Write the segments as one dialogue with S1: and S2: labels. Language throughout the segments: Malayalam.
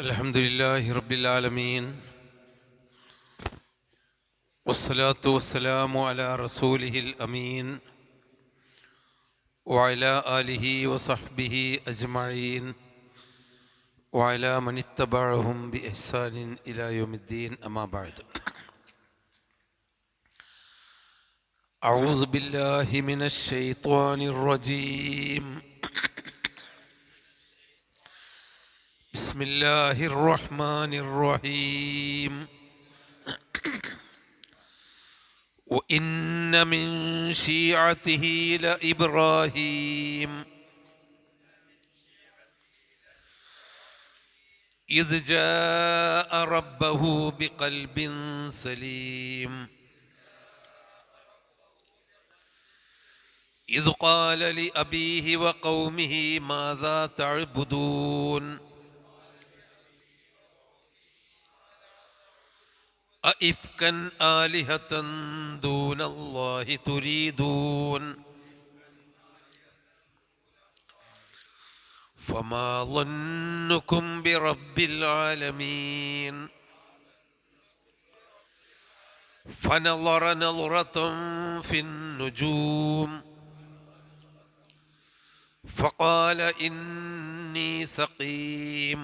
S1: അൽഹംദുലില്ലാഹി റബ്ബിൽ ആലമീൻ വസ്സലാത്തു വസ്സലാമു അലാ റസൂലിഹിൽ അമീൻ വഅലാ ആലിഹി വസഹ്ബിഹി അജ്മഈൻ വഅലാ മൻ ഇത്തബഅഹും ബിഇഹ്സാനിൻ ഇലാ യൗമിദ്ദീൻ അമ്മാ ബഅദ്. അഊസു ബില്ലാഹി മിനശ് ശൈത്വാനിർ റജീം. بسم الله الرحمن الرحيم. وإن من شيعته لإبراهيم إذ جاء ربه بقلب سليم إذ قال لأبيه وقومه ماذا تعبدون أئفكا آلهة دون الله تريدون فما ظنكم برب العالمين فنظر نظرة في النجوم فقال إني سقيم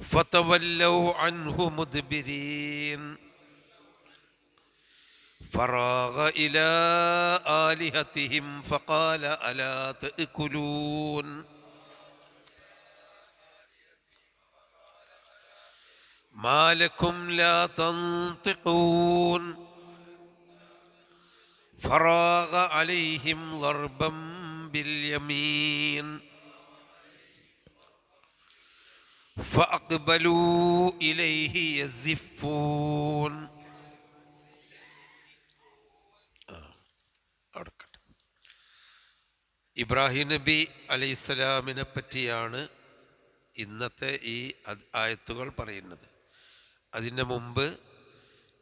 S1: فتولوا عنه مدبرين فراغ إلى آلهتهم فقال ألا تأكلون ما لكم لا تنطقون فراغ عليهم ضربا باليمين فأقبلوا إليه يزفون. ഇബ്രാഹിം നബി അലൈഹിസ്സലാമിനെ പറ്റിയാണ് ഇന്നത്തെ ഈ ആയത്തുകൾ പറയുന്നത്. അതിൻ്റെ മുമ്പ്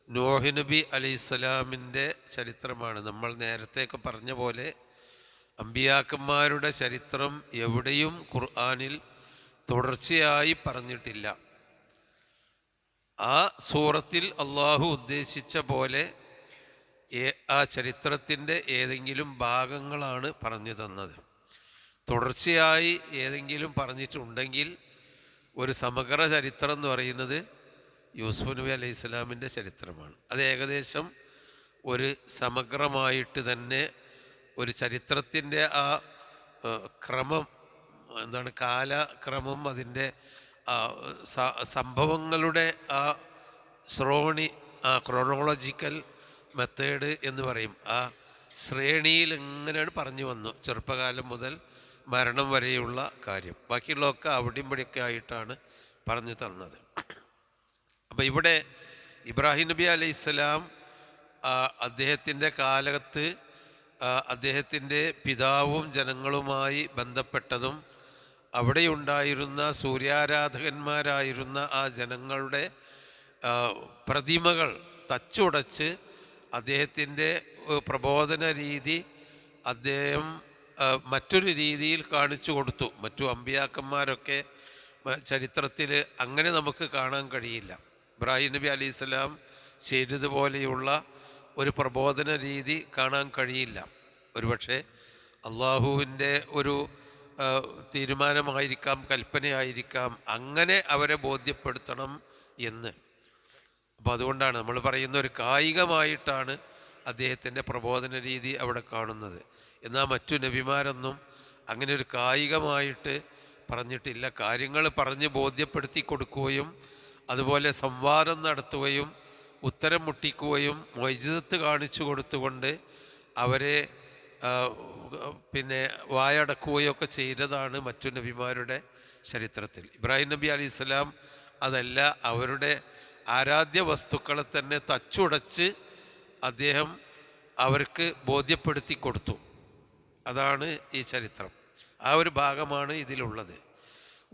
S1: നോഹ് നബി അലൈഹിസ്സലാമിൻ്റെ ചരിത്രമാണ്. നമ്മൾ നേരത്തെയൊക്കെ പറഞ്ഞ പോലെ അമ്പിയാക്കന്മാരുടെ ചരിത്രം എവിടെയും ഖുർആനിൽ തുടർച്ചയായി പറഞ്ഞിട്ടില്ല. ആ സൂറത്തിൽ അള്ളാഹു ഉദ്ദേശിച്ച പോലെ ആ ചരിത്രത്തിൻ്റെ ഏതെങ്കിലും ഭാഗങ്ങളാണ് പറഞ്ഞു തന്നത്. തുടർച്ചയായി ഏതെങ്കിലും പറഞ്ഞിട്ടുണ്ടെങ്കിൽ ഒരു സമഗ്ര ചരിത്രം എന്ന് പറയുന്നത് യൂസുഫ് നബി അലൈഹി സ്വലാമിൻ്റെ ചരിത്രമാണ്. അത് ഏകദേശം ഒരു സമഗ്രമായിട്ട് തന്നെ ഒരു ചരിത്രത്തിൻ്റെ ആ ക്രമം എന്താണ്, കാലക്രമം, അതിൻ്റെ സംഭവങ്ങളുടെ ആ ശ്രേണി, ആ ക്രോണോളജിക്കൽ മെത്തേഡ് എന്ന് പറയും, ആ ശ്രേണിയിൽ എങ്ങനെയാണ് പറഞ്ഞു വന്നു, ചെറുപ്പകാലം മുതൽ മരണം വരെയുള്ള കാര്യം. ബാക്കിയുള്ളതൊക്കെ അവിടെയും ഇവിടെയൊക്കെ ആയിട്ടാണ് പറഞ്ഞു തന്നത്. അപ്പോൾ ഇവിടെ ഇബ്രാഹിം നബി അലൈഹിസ്സലാം അദ്ദേഹത്തിൻ്റെ കാലത്ത് അദ്ദേഹത്തിൻ്റെ പിതാവും ജനങ്ങളുമായി ബന്ധപ്പെട്ടതും അവിടെയുണ്ടായിരുന്ന സൂര്യാരാധകന്മാരായിരുന്ന ആ ജനങ്ങളുടെ പ്രതിമകൾ തച്ചുടച്ച് അദ്ദേഹത്തിൻ്റെ പ്രബോധന രീതി അദ്ദേഹം മറ്റൊരു രീതിയിൽ കാണിച്ചു കൊടുത്തു. മറ്റു അമ്പിയാക്കന്മാരൊക്കെ ചരിത്രത്തിൽ അങ്ങനെ നമുക്ക് കാണാൻ കഴിയില്ല. ഇബ്രാഹിം നബി അലൈഹിസ്സലാം ചെയ്തതുപോലെയുള്ള ഒരു പ്രബോധന രീതി കാണാൻ കഴിയില്ല. ഒരുപക്ഷെ അള്ളാഹുവിൻ്റെ ഒരു തീരുമാനമായിരിക്കാം, കൽപ്പനയായിരിക്കാം, അങ്ങനെ അവരെ ബോധ്യപ്പെടുത്തണം എന്ന്. അപ്പോൾ അതുകൊണ്ടാണ് നമ്മൾ പറയുന്ന ഒരു കായികമായിട്ടാണ് അദ്ദേഹത്തിൻ്റെ പ്രബോധന രീതി അവിടെ കാണുന്നത്. എന്നാൽ മറ്റു നബിമാരൊന്നും അങ്ങനെ ഒരു കായികമായിട്ട് പറഞ്ഞിട്ടില്ല. കാര്യങ്ങൾ പറഞ്ഞ് ബോധ്യപ്പെടുത്തി കൊടുക്കുകയും അതുപോലെ സംവാദം നടത്തുകയും ഉത്തരം മുട്ടിക്കുകയും മൊയ്ജിസത്ത് കാണിച്ചു കൊടുത്തുകൊണ്ട് അവരെ വായടക്കുകയൊക്കെ ചെയ്തതാണ് മറ്റു നബിമാരുടെ ചരിത്രത്തിൽ. ഇബ്രാഹിം നബി അലൈഹിസ്സലാം അതല്ല, അവരുടെ ആരാധ്യ വസ്തുക്കളെ തന്നെ തച്ചുടച്ച് അദ്ദേഹം അവർക്ക് ബോധ്യപ്പെടുത്തി കൊടുത്തു. അതാണ് ഈ ചരിത്രം. ആ ഒരു ഭാഗമാണ് ഇതിലുള്ളത്.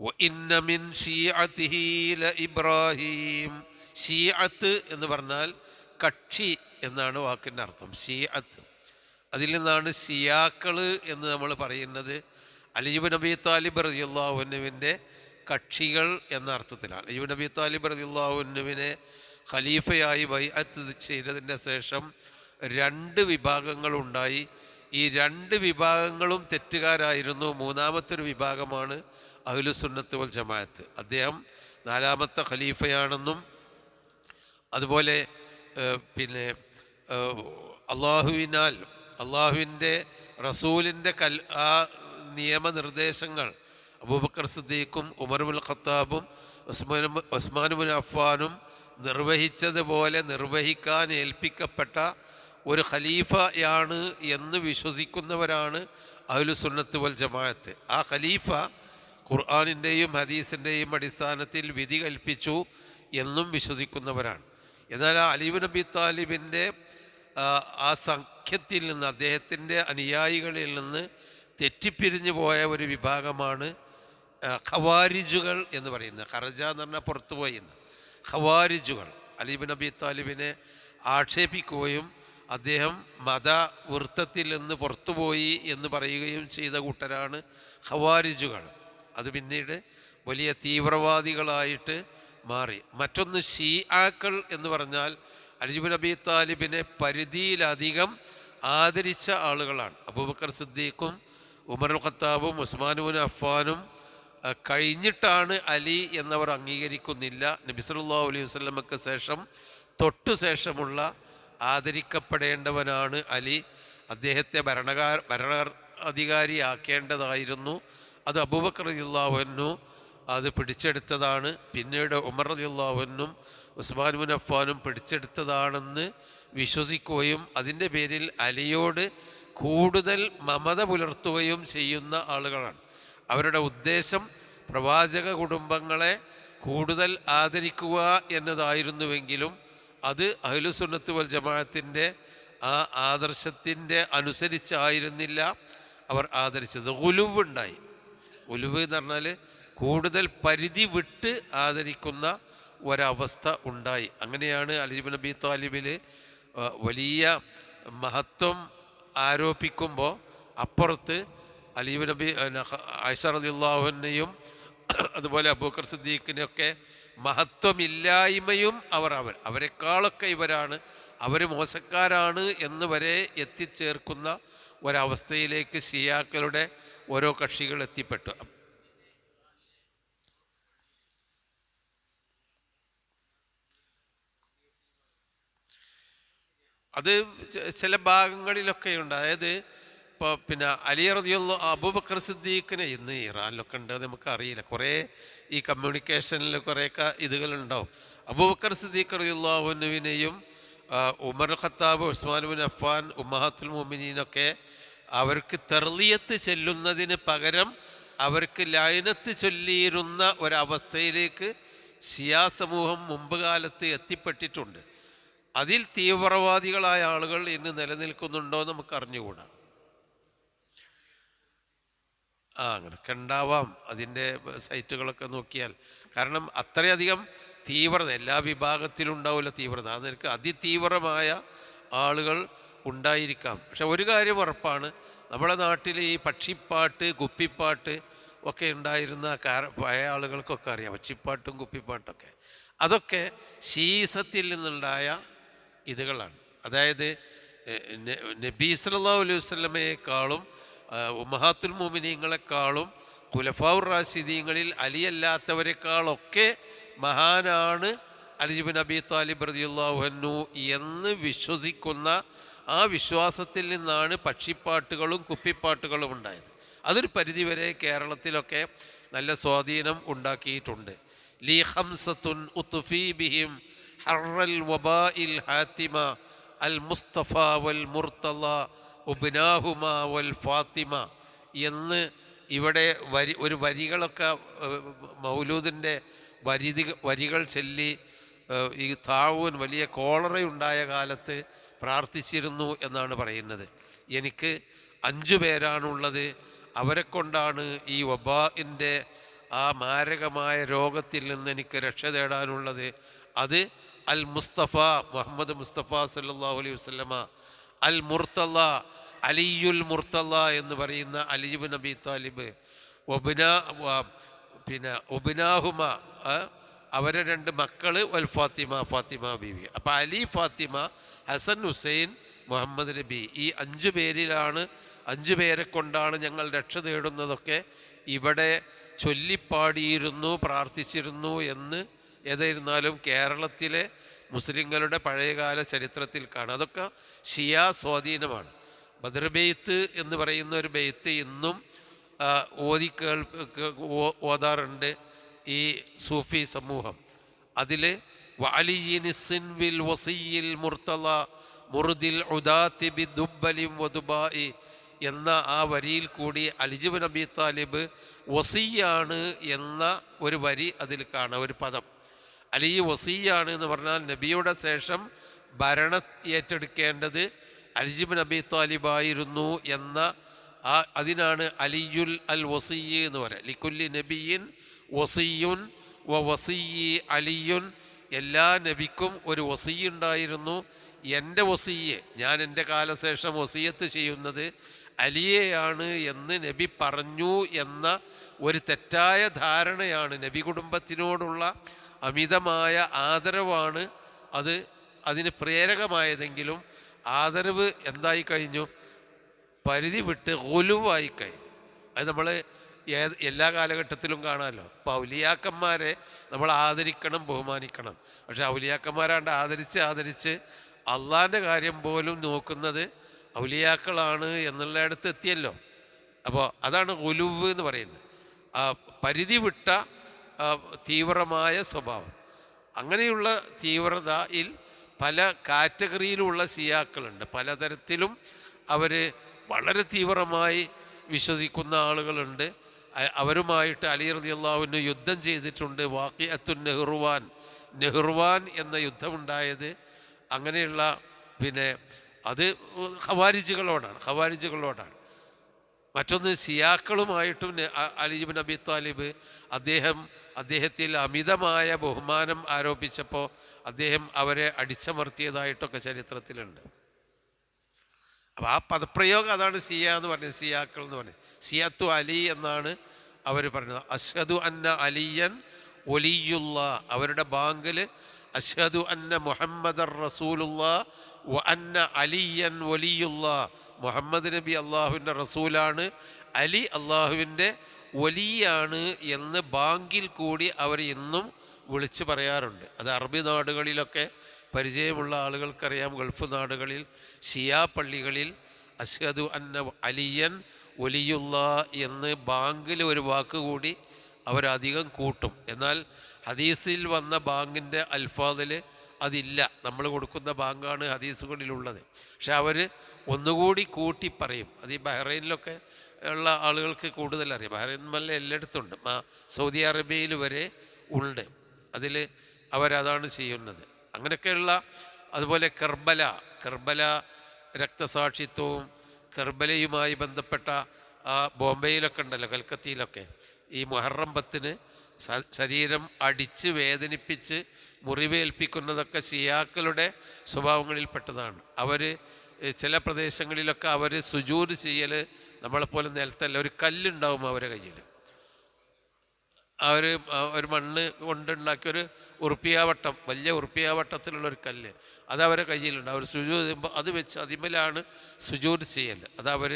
S1: വഇന്ന മിൻ ശീഅതിഹി ലഇബ്രാഹീം. ഷീഅത്ത് എന്ന് പറഞ്ഞാൽ കക്ഷി എന്നാണ് വാക്കിൻ്റെ അർത്ഥം. ഷീഅത്ത്, അതിൽ നിന്നാണ് ഷിയാക്കൾ എന്ന് നമ്മൾ പറയുന്നത്. അലി ഇബ്നു അബീ താലിബ് റളിയല്ലാഹു അൻഹുവിൻ്റെ കക്ഷികൾ എന്ന അർത്ഥത്തിലാണ്. അലിയുബ്നു അബീ ത്വാലിബ് റളിയല്ലാഹു അൻഹുവിനെ ഖലീഫയായി ബൈഅത്ത് ചെയ്തതിൻ്റെ ശേഷം 2 വിഭാഗങ്ങളുണ്ടായി. ഈ 2 വിഭാഗങ്ങളും തെറ്റുകാരായിരുന്നു. മൂന്നാമത്തൊരു വിഭാഗമാണ് അഹ്ലുസുന്നത്ത് വൽ ജമാഅത്ത്. അദ്ദേഹം 4ാമത്തെ ഖലീഫയാണെന്നും അതുപോലെ പിന്നെ അള്ളാഹുവിൻ്റെ റസൂലിൻ്റെ ആ നിയമനിർദ്ദേശങ്ങൾ അബൂബക്കർ സിദ്ദീഖും ഉമറുൽ ഖത്താബും ഉസ്മാനുബിൻ അഫ്ഫാനും നിർവഹിച്ചതുപോലെ നിർവഹിക്കാൻ ഏൽപ്പിക്കപ്പെട്ട ഒരു ഖലീഫയാണ് എന്ന് വിശ്വസിക്കുന്നവരാണ് അഹ്ലുസുന്നത്ത് വൽ ജമാഅത്ത്. ആ ഖലീഫ ഖുർആനിൻ്റെയും ഹദീസിൻ്റെയും അടിസ്ഥാനത്തിൽ വിധി കൽപ്പിച്ചു എന്നും വിശ്വസിക്കുന്നവരാണ്. എന്നാൽ അലി ഇബ്നു അബീ ത്വാലിബിൻ്റെ ആ സഖ്യത്തിൽ നിന്ന്, അദ്ദേഹത്തിൻ്റെ അനുയായികളിൽ നിന്ന് തെറ്റിപ്പിരിഞ്ഞു പോയ ഒരു വിഭാഗമാണ് ഖവാരിജുകൾ എന്ന് പറയുന്നത്. ഖറജ എന്ന് പറഞ്ഞാൽ പുറത്തുപോയി എന്ന്. ഖവാരിജുകൾ അലി ഇബ്നു അബീ ത്വാലിബിനെ ആക്ഷേപിക്കുകയും അദ്ദേഹം മതവൃത്തത്തിൽ നിന്ന് പുറത്തുപോയി എന്ന് പറയുകയും ചെയ്ത കൂട്ടരാണ് ഖവാരിജുകൾ. അത് പിന്നീട് വലിയ തീവ്രവാദികളായിട്ട് മാറി. മറ്റൊന്ന് ഷീആക്കൾ എന്ന് പറഞ്ഞാൽ അലി ഇബ്നു അബീ ത്വാലിബിനെ പരിധിയിലധികം ആദരിച്ച ആളുകളാണ്. അബൂബക്കർ സിദ്ദീഖും ഉമറുൽ ഖത്താബും ഉസ്മാനുബിൻ അഫ്ഫാനും കഴിഞ്ഞിട്ടാണ് അലി എന്നവർ അംഗീകരിക്കുന്നില്ല. നബി സല്ലല്ലാഹു അലൈഹി വസല്ലമക്ക് ശേഷം തൊട്ടു ശേഷമുള്ള ആദരിക്കപ്പെടേണ്ടവനാണ് അലി. അദ്ദേഹത്തെ ഭരണാധികാരിയാക്കേണ്ടതായിരുന്നു. അത് അബൂബക്കർ റളിയല്ലാഹു അൻഹു അത് പിടിച്ചെടുത്തതാണ്. പിന്നീട് ഉമർ റളിയല്ലാഹു അൻഹും ഉസ്മാൻ ഇബ്നു അഫ്ഫാനും പിടിച്ചെടുത്തതാണെന്ന് വിശ്വസിക്കുകയും അതിൻ്റെ പേരിൽ അലിയോട് കൂടുതൽ മമത പുലർത്തുകയും ചെയ്യുന്ന ആളുകളാണ്. അവരുടെ ഉദ്ദേശം പ്രവാചക കുടുംബങ്ങളെ കൂടുതൽ ആദരിക്കുക എന്നതായിരുന്നുവെങ്കിലും അത് അഹ്ലുസുന്നത്ത് വൽ ജമാഅത്തിൻ്റെ ആ ആദർശത്തിൻ്റെ അനുസരിച്ചായിരുന്നില്ല അവർ ആദരിച്ചത്. ഗുലുവ് ഉണ്ടായി. ഗുലുവ് എന്ന് പറഞ്ഞാൽ കൂടുതൽ പരിധി വിട്ട് ആദരിക്കുന്ന ഒരവസ്ഥ ഉണ്ടായി. അങ്ങനെയാണ് അലി ഇബ്നു അബീ ത്വാലിബിൽ വലിയ മഹത്വം ആരോപിക്കുമ്പോൾ അപ്പുറത്ത് അലി ഇബ്നു അബീ ആയിഷ റളിയല്ലാഹു അൻഹയും അതുപോലെ അബൂബക്കർ സിദ്ദീഖിനെയൊക്കെ മഹത്വമില്ലായ്മയും അവരെക്കാളൊക്കെ ഇവരാണ്, അവർ മോശക്കാരാണ് എന്ന് വരെ എത്തിച്ചേർക്കുന്ന ഒരവസ്ഥയിലേക്ക് ഷിയാക്കളുടെ ഓരോ കക്ഷികൾ എത്തിപ്പെട്ടു. അത് ചില ഭാഗങ്ങളിലൊക്കെയുണ്ട്. അതായത് ഇപ്പോൾ പിന്നെ അലി റളിയല്ലാഹു അബൂബക്കർ സിദ്ദീഖിനെ ഇന്ന് ഇറാനിലൊക്കെ ഉണ്ട്, അത് നമുക്കറിയില്ല. കുറേ ഈ കമ്മ്യൂണിക്കേഷനിൽ കുറേയൊക്കെ ഇതുകളുണ്ടാവും. അബൂബക്കർ സിദ്ദീഖ് റളിയല്ലാഹു അൻഹുവിനെയും ഉമർ ഖത്താബ്, ഉസ്മാൻ ഇബ്നു അഫ്ഫാൻ, ഉമ്മഹാത്തുൽ മുഅ്മിനീനൊക്കെ അവർക്ക് തർലിയത്ത് ചൊല്ലുന്നതിന് പകരം അവർക്ക് ലഅനത്ത് ചൊല്ലിയിരുന്ന ഒരവസ്ഥയിലേക്ക് ഷിയാ സമൂഹം മുമ്പ് കാലത്ത് എത്തിപ്പെട്ടിട്ടുണ്ട്. അതിൽ തീവ്രവാദികളായ ആളുകൾ ഇന്ന് നിലനിൽക്കുന്നുണ്ടോ നമുക്ക് അറിഞ്ഞുകൂടാ. അങ്ങനെയൊക്കെ ഉണ്ടാവാം, അതിൻ്റെ സൈറ്റുകളൊക്കെ നോക്കിയാൽ. കാരണം അത്രയധികം തീവ്രത എല്ലാ വിഭാഗത്തിലും ഉണ്ടാവില്ല തീവ്രത. അത് നിനക്ക് അതിതീവ്രമായ ആളുകൾ ഉണ്ടായിരിക്കാം. പക്ഷെ ഒരു കാര്യം ഉറപ്പാണ്, നമ്മുടെ നാട്ടിൽ ഈ പക്ഷിപ്പാട്ട്, കുപ്പിപ്പാട്ട് ഒക്കെ ഉണ്ടായിരുന്ന പഴയ ആളുകൾക്കൊക്കെ അറിയാം. പക്ഷിപ്പാട്ടും കുപ്പിപ്പാട്ടൊക്കെ അതൊക്കെ ശീസത്തിൽ നിന്നുണ്ടായ ഇതുകളാണ്. അതായത് നബി സല്ലല്ലാഹു അലൈഹി വസല്ലമയെക്കാളും ഉമ്മഹാത്തുൽ മുഅ്മിനീങ്ങളെക്കാളും ഖുലഫാഉർ റാഷിദീങ്ങളിൽ അലിയല്ലാത്തവരെക്കാളൊക്കെ മഹാനാണ് അലി ഇബ്നു അബീ ത്വാലിബ് റളിയല്ലാഹു അൻഹു എന്ന് വിശ്വസിക്കുന്ന ആ വിശ്വാസത്തിൽ നിന്നാണ് പക്ഷിപ്പാട്ടുകളും കുപ്പിപ്പാട്ടുകളും ഉണ്ടായത്. അതൊരു പരിധിവരെ കേരളത്തിലൊക്കെ നല്ല സ്വാധീനം ഉണ്ടാക്കിയിട്ടുണ്ട്. ലീ ഖംസത്തുൻ ഉത്ഫീ ബിഹിം ഹർറൽ വബാഇൽ ഹാത്തിമ അൽ മുസ്തഫ വൽ മുർത്തള ഉബ്നാഹുമ വൽ ഫാത്തിമ എന്ന് ഇവിടെ ഒരു വരികളൊക്കെ മൗലൂദിൻ്റെ വരികൾ ചൊല്ലി ഈ താവൂൻ വലിയ കോളറയുണ്ടായ കാലത്ത് പ്രാർത്ഥിച്ചിരുന്നു എന്നാണ് പറയുന്നത്. എനിക്ക് 5 പേരാണുള്ളത്, അവരെ കൊണ്ടാണ് ഈ വബാഇൻ്റെ ആ മാരകമായ രോഗത്തിൽ നിന്ന് എനിക്ക് രക്ഷ തേടാനുള്ളത്. അത് അൽ മുസ്തഫ മുഹമ്മദ് മുസ്തഫ സല്ലല്ലാഹു അലൈഹി വസല്ലമ, അൽ മുർത്തള അലിയുൽ മുർത്തള എന്ന് പറയുന്ന അലി ഇബ്നു അബീ ത്വാലിബ്, പിന്നെ ഒബിനാഹുമ, അവരെ രണ്ട് മക്കള് വൽ ഫാത്തിമ, ഫാത്തിമ ബീവി. അപ്പം അലി, ഫാത്തിമ, ഹസൻ, ഹുസൈൻ, മുഹമ്മദ് നബി, ഈ 5 പേരിലാണ്, 5 പേരെ കൊണ്ടാണ് ഞങ്ങൾ രക്ഷ തേടുന്നതൊക്കെ ഇവിടെ ചൊല്ലിപ്പാടിയിരുന്നു, പ്രാർത്ഥിച്ചിരുന്നു എന്ന് ഏതായിരുന്നാലും കേരളത്തിലെ മുസ്ലിങ്ങളുടെ പഴയകാല ചരിത്രത്തിൽ കാണാം. അതൊക്കെ ഷിയാ സ്വാധീനമാണ്. ബദർ ബെയ്ത്ത് എന്ന് പറയുന്ന ഒരു ബെയ്ത്ത് ഇന്നും ഓതാറുണ്ട് ഈ സൂഫി സമൂഹം. അതിൽ വഅലിയിനിസിൻവിൽ വസിയിൽ മുർത്തല മുറുദിൽ ഉദാത്തി ബി ദുബ്ബലിം വദുബായി എന്ന ആ വരിയിൽ കൂടി അലിജുബ് നബി താലിബ് വസിയാണ് എന്ന ഒരു വരി അതിൽ കാണാം, ഒരു പദം. അലി വസിയാണ് എന്ന് പറഞ്ഞാൽ നബിയുടെ ശേഷം ഭരണം ഏറ്റെടുക്കേണ്ടത് അലിജുബ് നബി താലിബായിരുന്നു എന്ന അതിനാണ് അലിയുൽ അൽ വസിയ്യ് എന്ന് പറയുക. ലിക്കുല്ലി നബിയിൻ വസിയുൻ വ വസിയ്യി അലിയുൻ, എല്ലാ നബിക്കും ഒരു വസിയുണ്ടായിരുന്നു. എൻ്റെ വസിയ്യ്, ഞാൻ എൻ്റെ കാലശേഷം വസിയത്ത് ചെയ്യുന്നത് അലിയെയാണ് എന്ന് നബി പറഞ്ഞു എന്ന ഒരു തെറ്റായ ധാരണയാണ്. നബി കുടുംബത്തിനോടുള്ള അമിതമായ ആദരവാണ് അതിന് പ്രേരകമായതെങ്കിലും ആദരവ് എന്തായി കഴിഞ്ഞു? പരിധി വിട്ട് ഗുലുവായി കഴിഞ്ഞു. അത് നമ്മൾ എല്ലാ കാലഘട്ടത്തിലും കാണാമല്ലോ. ഇപ്പോൾ ഔലിയാക്കന്മാരെ നമ്മൾ ആദരിക്കണം, ബഹുമാനിക്കണം. പക്ഷെ ഔലിയാക്കന്മാരാണ്ട് ആദരിച്ച് അള്ളാൻ്റെ കാര്യം പോലും നോക്കുന്നത് ഔലിയാക്കളാണ് എന്നുള്ളിടത്ത് എത്തിയല്ലോ. അപ്പോൾ അതാണ് ഗുലുവ് എന്ന് പറയുന്നത്, പരിധി വിട്ട തീവ്രമായ സ്വഭാവം. അങ്ങനെയുള്ള തീവ്രതയിൽ പല കാറ്റഗറിയിലുള്ള ഷിയാക്കളുണ്ട്. പലതരത്തിലും അവർ വളരെ തീവ്രമായി വിശ്വസിക്കുന്ന ആളുകളുണ്ട്. അവരുമായിട്ട് അലി റളിയല്ലാഹു അൻഹു യുദ്ധം ചെയ്തിട്ടുണ്ട്. വാഖിഅത്തുൻ നെഹ്റുവാൻ എന്ന യുദ്ധമുണ്ടായത് അങ്ങനെയുള്ള അത് ഖവാരിജുകളോടാണ്. മറ്റൊന്ന് ഷിയാക്കളുമായിട്ടും അലി ഇബ്നു അബി താലിബ് അദ്ദേഹത്തിൽ അമിതമായ ബഹുമാനം ആരോപിച്ചപ്പോൾ അദ്ദേഹം അവരെ അടിച്ചമർത്തിയതായിട്ടൊക്കെ ചരിത്രത്തിലുണ്ട്. അപ്പോൾ ആ പദപ്രയോഗം അതാണ് ഷിയ എന്ന് പറഞ്ഞത്, ഷിയാക്കൾ എന്ന് പറഞ്ഞത്. ഷിയത്തു അലി എന്നാണ് അവർ പറഞ്ഞത്. അഷ്ഹദു അന്ന അലിയൻ ഒലിയുല്ലാ, അവരുടെ ബാങ്കിൽ അഷ്ഹദു അന്ന മുഹമ്മദർ റസൂലുല്ലാ വ അന്ന അലിയൻ ഒലിയുല്ലാ, മുഹമ്മദ് നബി അള്ളാഹുവിൻ്റെ റസൂലാണ്, അലി അള്ളാഹുവിൻ്റെ ഒലിയാണ് എന്ന് ബാങ്കിൽ കൂടി അവർ ഇന്നും വിളിച്ചു പറയാറുണ്ട്. അത് അറബി നാടുകളിലൊക്കെ പരിചയമുള്ള ആളുകൾക്കറിയാം. ഗൾഫ് നാടുകളിൽ ഷിയാ പള്ളികളിൽ അഷ്ഹദു അന്ന അലിയൻ ഒലിയുല്ലാ എന്ന് ബാങ്കിൽ ഒരു വാക്ക് കൂടി അവരധികം കൂട്ടും. എന്നാൽ ഹദീസിൽ വന്ന ബാങ്കിൻ്റെ അൽഫാദിൽ അതില്ല. നമ്മൾ കൊടുക്കുന്ന ബാങ്കാണ് ഹദീസുകളിലുള്ളത്. പക്ഷെ അവർ ഒന്നുകൂടി കൂട്ടി പറയും. അത് ഈ ബഹ്റൈനിലൊക്കെ ഉള്ള ആളുകൾക്ക് കൂടുതൽ അറിയാം. ബഹ്റൈൻ മല്ല എല്ലായിടത്തുണ്ട്, സൗദി അറേബ്യയിൽ വരെ ഉണ്ട്. അതിൽ അവരതാണ് ചെയ്യുന്നത്. അങ്ങനെയൊക്കെയുള്ള, അതുപോലെ കർബല രക്തസാക്ഷിത്വവും കർബലയുമായി ബന്ധപ്പെട്ട ബോംബെയിലൊക്കെ ഉണ്ടല്ലോ, കൽക്കത്തയിലൊക്കെ ഈ മുഹറം 10 ശരീരം അടിച്ച് വേദനിപ്പിച്ച് മുറിവേൽപ്പിക്കുന്നതൊക്കെ ഷിയാക്കളുടെ സ്വഭാവങ്ങളിൽപ്പെട്ടതാണ്. അവർ ചില പ്രദേശങ്ങളിലൊക്കെ അവർ സുജൂദ് ചെയ്യൽ നമ്മളെപ്പോലെ നിലത്തല്ല, ഒരു കല്ലുണ്ടാവും അവരെ കയ്യിൽ. ഒരു മണ്ണ് കൊണ്ടുണ്ടാക്കിയൊരു ഉറുപ്പിയാവട്ടം, വലിയ ഉറുപ്പിയാവട്ടത്തിലുള്ളൊരു കല്ല്, അതവരെ കയ്യിലുണ്ട്. അവർ സുജൂദ് ചെയ്യുമ്പോൾ അത് വെച്ച് അതിമേലാണ് സുജൂദ് ചെയ്യൽ. അതവർ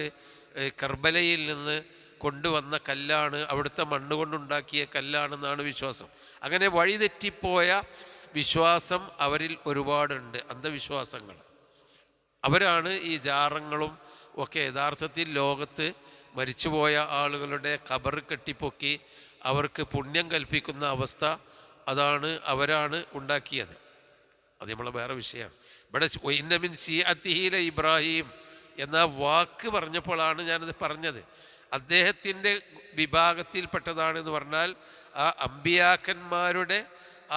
S1: കർബലയിൽ നിന്ന് കൊണ്ടുവന്ന കല്ലാണ്, അവിടുത്തെ മണ്ണ് കൊണ്ടുണ്ടാക്കിയ കല്ലാണെന്നാണ് വിശ്വാസം. അങ്ങനെ വഴിതെറ്റിപ്പോയ വിശ്വാസം അവരിൽ ഒരുപാടുണ്ട്, അന്ധവിശ്വാസങ്ങൾ. അവരാണ് ഈ ജാറങ്ങളും ഒക്കെ യഥാർത്ഥത്തിൽ ലോകത്ത് മരിച്ചുപോയ ആളുകളുടെ ഖബർ കെട്ടിപ്പൊക്കി അവർക്ക് പുണ്യം കൽപ്പിക്കുന്ന അവസ്ഥ, അവരാണ് ഉണ്ടാക്കിയത്. അത് നമ്മളെ വേറെ വിഷയമാണ്. ഇവിടെ ഇന്ന മിൻ ശിഅത്തിഹി ഇബ്രാഹിം എന്ന വാക്ക് പറഞ്ഞപ്പോഴാണ് ഞാനത് പറഞ്ഞത്. അദ്ദേഹത്തിൻ്റെ വിഭാഗത്തിൽപ്പെട്ടതാണെന്ന് പറഞ്ഞാൽ ആ അമ്പിയാക്കന്മാരുടെ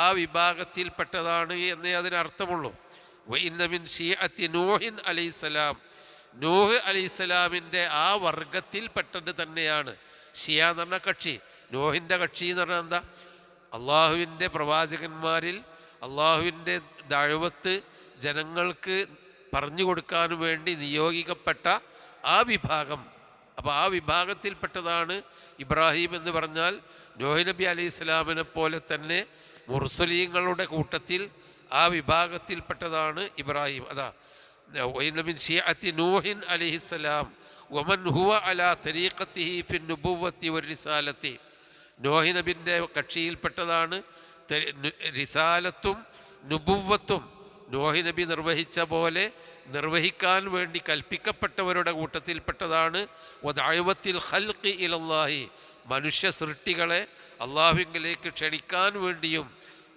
S1: ആ വിഭാഗത്തിൽപ്പെട്ടതാണ് എന്നേ അതിനർത്ഥമുള്ളൂ. ഇന്ന മിൻ ശിഅത്തി നൂഹിൻ അലൈഹിസ്സലാം, നൂഹ് അലൈഹിസ്സലാമിൻ്റെ ആ വർഗത്തിൽപ്പെട്ടത് തന്നെയാണ് ഷിയ എന്ന് പറഞ്ഞ കക്ഷി. നോഹിൻ്റെ കക്ഷി എന്ന് പറഞ്ഞാൽ എന്താ? അള്ളാഹുവിൻ്റെ പ്രവാചകന്മാരിൽ അള്ളാഹുവിൻ്റെ ദഅവത്ത് ജനങ്ങൾക്ക് പറഞ്ഞു കൊടുക്കാൻ വേണ്ടി നിയോഗിക്കപ്പെട്ട ആ വിഭാഗം അപ്പോൾ ആ വിഭാഗത്തിൽപ്പെട്ടതാണ് ഇബ്രാഹിം എന്ന് പറഞ്ഞാൽ നോഹ് നബി അലൈഹി സ്വലാമിനെ പോലെ തന്നെ മുർസലീങ്ങളുടെ കൂട്ടത്തിൽ ആ വിഭാഗത്തിൽപ്പെട്ടതാണ് ഇബ്രാഹിം. അതാ മിൻ ശിയഅത്തി നൂഹിൻ അലൈഹിസ്സലാം വമൻ ഹുവ അലാ തരീഖത്തിഹി ഫി നുബുവ്വത്തി വറിസാലത്തി. നോഹ് നബിൻ്റെ കക്ഷിയിൽപ്പെട്ടതാണ് റിസാലത്തും നുബുവ്വത്തും. നോഹ് നബി നിർവഹിച്ച പോലെ നിർവഹിക്കാൻ വേണ്ടി കൽപ്പിക്കപ്പെട്ടവരുടെ കൂട്ടത്തിൽപ്പെട്ടതാണ് വദഅവത്തിൽ ഖൽഖി ഇലല്ലാഹി, മനുഷ്യ സൃഷ്ടികളെ അള്ളാഹുവിലേക്ക് ക്ഷണിക്കാൻ വേണ്ടിയും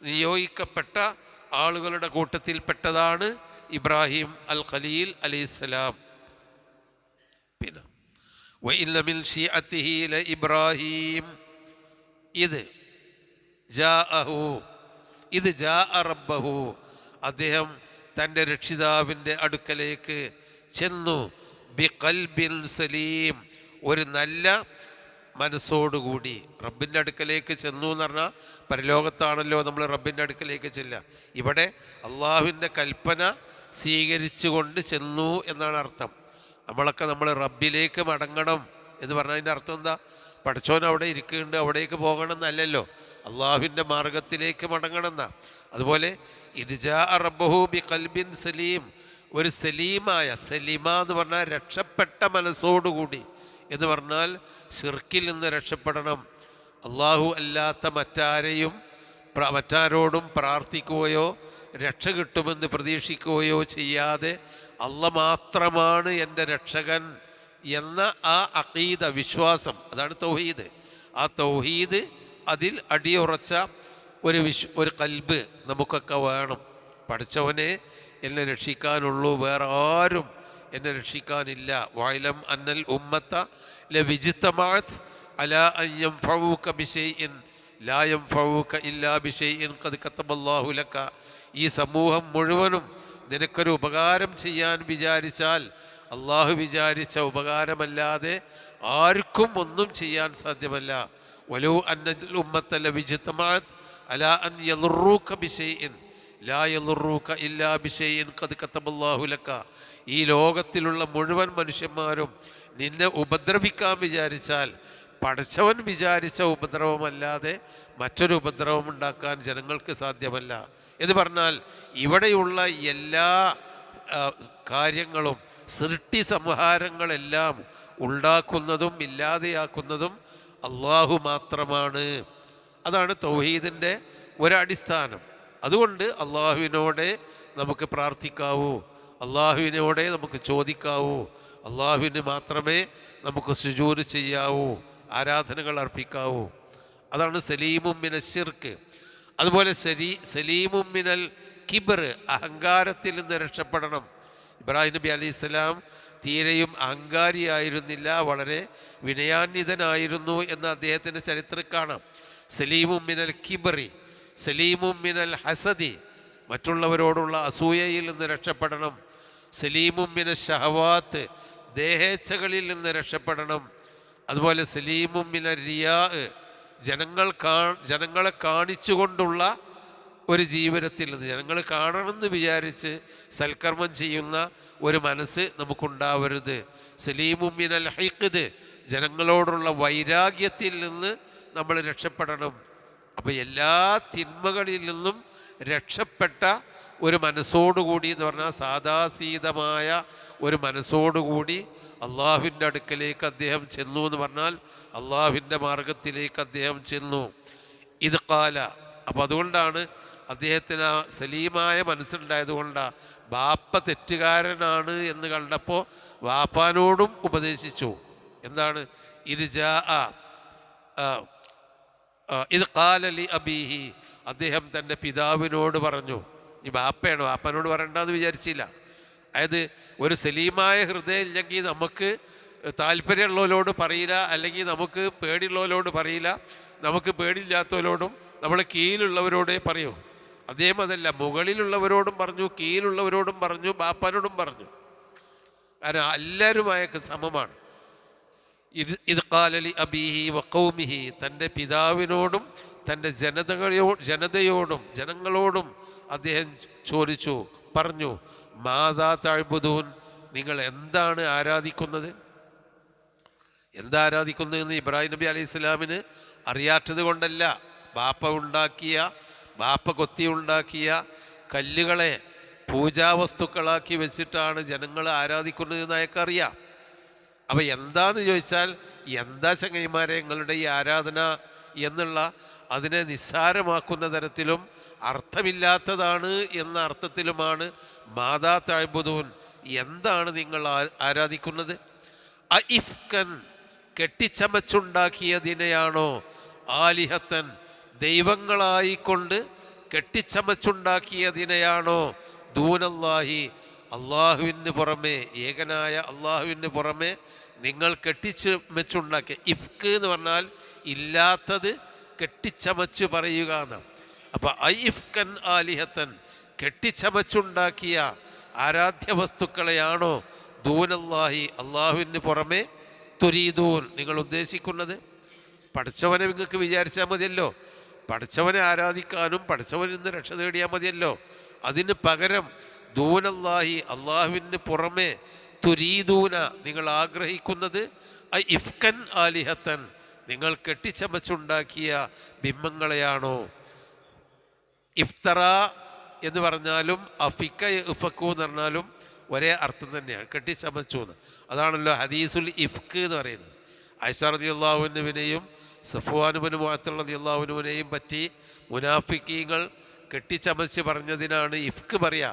S1: നിയോഗിക്കപ്പെട്ട ആളുകളുടെ കൂട്ടത്തിൽപ്പെട്ടതാണ് ഇബ്രാഹിം അൽ ഖലീൽ അലൈഹിസ്സലാം. പിന്നെ വഇന്ന മിൻ ശിയഅത്തിഹി ലഇബ്രാഹിം ഇത് ജാഅ റബ്ബഹു, അദ്ദേഹം തൻ്റെ രക്ഷിതാവിൻ്റെ അടുക്കലേക്ക് ചെന്നു. ബിഖൽബിൻ സലീം, ഒരു നല്ല മനസ്സോടുകൂടി റബ്ബിൻ്റെ അടുക്കലേക്ക് ചെന്നു എന്ന് പറഞ്ഞാൽ പരലോകത്താണല്ലോ നമ്മൾ റബ്ബിൻ്റെ അടുക്കലേക്ക് ചെല്ലുക. ഇവിടെ അള്ളാഹുവിൻ്റെ കൽപ്പന സ്വീകരിച്ചുകൊണ്ട് ചെന്നു എന്നാണ് അർത്ഥം. നമ്മളൊക്കെ നമ്മൾ റബ്ബിലേക്ക് മടങ്ങണം എന്ന് പറഞ്ഞതിൻ്റെ അർത്ഥം എന്താ? പഠിച്ചോൻ അവിടെ ഇരിക്കുന്നുണ്ട്, അവിടേക്ക് പോകണം എന്നല്ലല്ലോ, അള്ളാഹുവിൻ്റെ മാർഗത്തിലേക്ക് മടങ്ങണം എന്നാ. അതുപോലെ ഇർജാ റബ്ബഹു ബി ഖൽബിൻ സലീം, ഒരു സലീമായ, സലീമ എന്ന് പറഞ്ഞാൽ രക്ഷപ്പെട്ട മനസ്സോടുകൂടി എന്ന് പറഞ്ഞാൽ ശിർക്കിൽ നിന്ന് രക്ഷപ്പെടണം. അള്ളാഹു അല്ലാത്ത മറ്റാരോടും പ്രാർത്ഥിക്കുകയോ രക്ഷ കിട്ടുമെന്ന് പ്രതീക്ഷിക്കുകയോ ചെയ്യാതെ അള്ളാഹ് മാത്രമാണ് എൻ്റെ രക്ഷകൻ എന്ന ആ അഖീദ, വിശ്വാസം, അതാണ് തൗഹീദ്. ആ തൗഹീദ്, അതിൽ അടിയുറച്ച ഒരു കൽബ് നമുക്കൊക്കെ വേണം. പഠിച്ചവനെ എന്നെ രക്ഷിക്കാനുള്ളൂ, വേറെ ആരും എന്നെ രക്ഷിക്കാനില്ല. വഅലം അന്നൽ ഉമ്മത്ത ലവിജ്തമഅത് അലാ അൻ യൻഫഉക ബിശൈഇൻ ലാ യൻഫഉക ഇല്ലാ ബിശൈഇൻ ഖദ് കതബല്ലാഹു ലക. ഈ സമൂഹം മുഴുവനും നിനക്കൊരു ഉപകാരം ചെയ്യാൻ വിചാരിച്ചാൽ അള്ളാഹു വിചാരിച്ച ഉപകാരമല്ലാതെ ആർക്കും ഒന്നും ചെയ്യാൻ സാധ്യമല്ല. വലൗ അന്നൽ ഉമ്മത്ത ലവിജ്തമഅത് അലാ അൻ യദുറൂക ബിശൈഇൻ ലാ യദുറൂക ഇല്ലാ ബിശൈഇൻ ഖദ് കതബല്ലാഹു ലക. ഈ ലോകത്തിലുള്ള മുഴുവൻ മനുഷ്യന്മാരും നിന്നെ ഉപദ്രവിക്കാൻ വിചാരിച്ചാൽ പഠിച്ചവൻ വിചാരിച്ച ഉപദ്രവമല്ലാതെ മറ്റൊരു ഉപദ്രവം ഉണ്ടാക്കാൻ ജനങ്ങൾക്ക് സാധ്യമല്ല എന്ന് പറഞ്ഞാൽ ഇവിടെയുള്ള എല്ലാ കാര്യങ്ങളും, സൃഷ്ടി സംഹാരങ്ങളെല്ലാം ഉണ്ടാക്കുന്നതും ഇല്ലാതെയാക്കുന്നതും അള്ളാഹു മാത്രമാണ്. അതാണ് തൗഹീദിൻ്റെ ഒരടിസ്ഥാനം. അതുകൊണ്ട് അള്ളാഹുവിനോടെ നമുക്ക് പ്രാർത്ഥിക്കാവൂ, അള്ളാഹുവിനോടെ നമുക്ക് ചോദിക്കാവൂ, അള്ളാഹുവിന് മാത്രമേ നമുക്ക് സുജൂദ് ചെയ്യാവൂ, ആരാധനകൾ അർപ്പിക്കാവൂ. അതാണ് സലീമും മിനൽ ശിർക്ക്. അതുപോലെ സലീമും മിനൽ കിബ്ർ, അഹങ്കാരത്തിൽ നിന്ന് രക്ഷപ്പെടണം. ഇബ്രാഹിം നബി അലൈഹിസ്സലാം തീരെയും അഹങ്കാരിയായിരുന്നില്ല, വളരെ വിനയാന്വിതനായിരുന്നു എന്ന് അദ്ദേഹത്തിൻ്റെ ചരിത്രം കാണാം. സലീമും മിനൽ കിബ്രി, സലീമും മിനൽ ഹസദി, മറ്റുള്ളവരോടുള്ള അസൂയയിൽ നിന്ന് രക്ഷപ്പെടണം. സലീമും മിനൽ ഷഹവാത്ത്, ദേഹേച്ഛകളിൽ നിന്ന് രക്ഷപ്പെടണം. അതുപോലെ സലീമും മിനൽ റിയാ, ജനങ്ങളെ കാണിച്ചുകൊണ്ടുള്ള ഒരു ജീവിതത്തിൽ നിന്ന്, ജനങ്ങൾ കാണണമെന്ന് വിചാരിച്ച് സൽക്കർമ്മം ചെയ്യുന്ന ഒരു മനസ്സ് നമുക്കുണ്ടാവരുത്. സലീമും മിനൽ ഹിഖ്ദ്, ജനങ്ങളോടുള്ള വൈരാഗ്യത്തിൽ നിന്ന് നമ്മൾ രക്ഷപ്പെടണം. അപ്പോൾ എല്ലാ തിന്മകളിൽ നിന്നും രക്ഷപ്പെട്ട ഒരു മനസ്സോടുകൂടി എന്ന് പറഞ്ഞാൽ സാദാസീതമായ ഒരു മനസ്സോടുകൂടി അള്ളാഹുവിൻ്റെ അടുക്കലേക്ക് അദ്ദേഹം ചെന്നു എന്ന് പറഞ്ഞാൽ അള്ളാഹുവിൻ്റെ മാർഗത്തിലേക്ക് അദ്ദേഹം ചെന്നു. ഇത് കാല. അപ്പോൾ അതുകൊണ്ടാണ് അദ്ദേഹത്തിന് ആ സലീമായ മനസ്സുണ്ടായതുകൊണ്ടാണ് ബാപ്പ തെറ്റുകാരനാണ് എന്ന് കണ്ടപ്പോൾ ബാപ്പാനോടും ഉപദേശിച്ചു. എന്താണ്? ഇത് കാലലി അബീഹി, അദ്ദേഹം തൻ്റെ പിതാവിനോട് പറഞ്ഞു. ഈ ബാപ്പയാണ്, ബാപ്പനോട് പറയണ്ടെന്ന് വിചാരിച്ചില്ല. അതായത് ഒരു സലീമായ ഹൃദയം ഇല്ലെങ്കിൽ നമുക്ക് താല്പര്യമുള്ളവരോട് പറയില്ല, അല്ലെങ്കിൽ നമുക്ക് പേടിയുള്ളവരോട് പറയില്ല, നമുക്ക് പേടിയില്ലാത്തവരോടും നമ്മളെ കീഴിലുള്ളവരോടേ പറയൂ. അദ്ദേഹം അതല്ല, മുകളിലുള്ളവരോടും പറഞ്ഞു, കീഴിലുള്ളവരോടും പറഞ്ഞു, ബാപ്പാനോടും പറഞ്ഞു. കാരണം എല്ലാവരുമായൊക്കെ സമമാണ്. ഇത് കാലലി അബീഹി വഖൗമിഹി, തൻ്റെ പിതാവിനോടും തൻ്റെ ജനങ്ങളോടും അദ്ദേഹം ചോദിച്ചു, പറഞ്ഞു, മാതാ തഅ്ബുദൂൻ, നിങ്ങൾ എന്താണ് ആരാധിക്കുന്നത്? എന്താ ആരാധിക്കുന്നതെന്ന് ഇബ്രാഹിം നബി അലൈഹി സ്വലാമിന് അറിയാത്തത് കൊണ്ടല്ല. ബാപ്പ കൊത്തി ഉണ്ടാക്കിയ കല്ലുകളെ പൂജാവസ്തുക്കളാക്കി വെച്ചിട്ടാണ് ജനങ്ങൾ ആരാധിക്കുന്നതെന്ന് അയാൾക്കറിയാം. അപ്പം എന്താന്ന് ചോദിച്ചാൽ, എന്താ ചങ്ങൈമാരെ നിങ്ങളുടെ ഈ ആരാധന എന്നുള്ള അതിനെ നിസ്സാരമാക്കുന്ന തരത്തിലും അർത്ഥമില്ലാത്തതാണ് എന്ന അർത്ഥത്തിലുമാണ് മാതാ തഅ്ബുദൂൻ, എന്താണ് നിങ്ങൾ ആരാധിക്കുന്നത്? അഇഫ്കൻ, കെട്ടിച്ചമച്ചുണ്ടാക്കിയതിനെയാണോ, ആലിഹത്തൻ, ദൈവങ്ങളായിക്കൊണ്ട് കെട്ടിച്ചമച്ചുണ്ടാക്കിയതിനെയാണോ, ദൂനല്ലാഹി, അള്ളാഹുവിന് പുറമെ, ഏകനായ അള്ളാഹുവിന് പുറമെ നിങ്ങൾ കെട്ടിച്ചമച്ചുണ്ടാക്കിയ. ഇഫ്ക്ക് എന്ന് പറഞ്ഞാൽ ഇല്ലാത്തത് കെട്ടിച്ചമച്ച് പറയുക എന്നാണ്. അപ്പം ഐഫ്കൻ ആലിഹത്തൻ, കെട്ടിച്ചമച്ചുണ്ടാക്കിയ ആരാധ്യ വസ്തുക്കളെയാണോ ദൂനല്ലാഹി, അള്ളാഹുവിന് പുറമെ, തുരീദൂൻ, നിങ്ങൾ ഉദ്ദേശിക്കുന്നത്? പഠിച്ചവനെ നിങ്ങൾക്ക് വിചാരിച്ചാൽ മതിയല്ലോ, പഠിച്ചവനെ ആരാധിക്കാനും പഠിച്ചവനിൽ നിന്ന് രക്ഷ തേടിയാൽ മതിയല്ലോ. അതിന് പകരം ദൂനല്ലാഹി, അള്ളാഹുവിന് പുറമെ, തുരീദൂന, നിങ്ങൾ ആഗ്രഹിക്കുന്നത് ഇഫ്കൻ ആലിഹത്തൻ, നിങ്ങൾ കെട്ടിച്ചമച്ചുണ്ടാക്കിയ ബിംബങ്ങളെയാണോ. ഇഫ്തറ എന്ന് പറഞ്ഞാലും അഫിക്ക ഇഫക്കു എന്ന് പറഞ്ഞാലും ഒരേ അർത്ഥം തന്നെയാണ്, കെട്ടിച്ചമച്ചു എന്ന്. അതാണല്ലോ ഹദീസുൽ ഇഫ്ക്ക് എന്ന് പറയുന്നത്. ആയിഷ റളിയല്ലാഹു അൻഹുവിനെയും സഫ്വാൻ ഇബ്നു മുഅത്തൽ റളിയല്ലാഹു അൻഹുവിനെയും പറ്റി മുനാഫിക്കീങ്ങൾ കെട്ടിച്ചമച്ച് പറഞ്ഞതിനാണ് ഇഫ്ക്ക് പറയാ.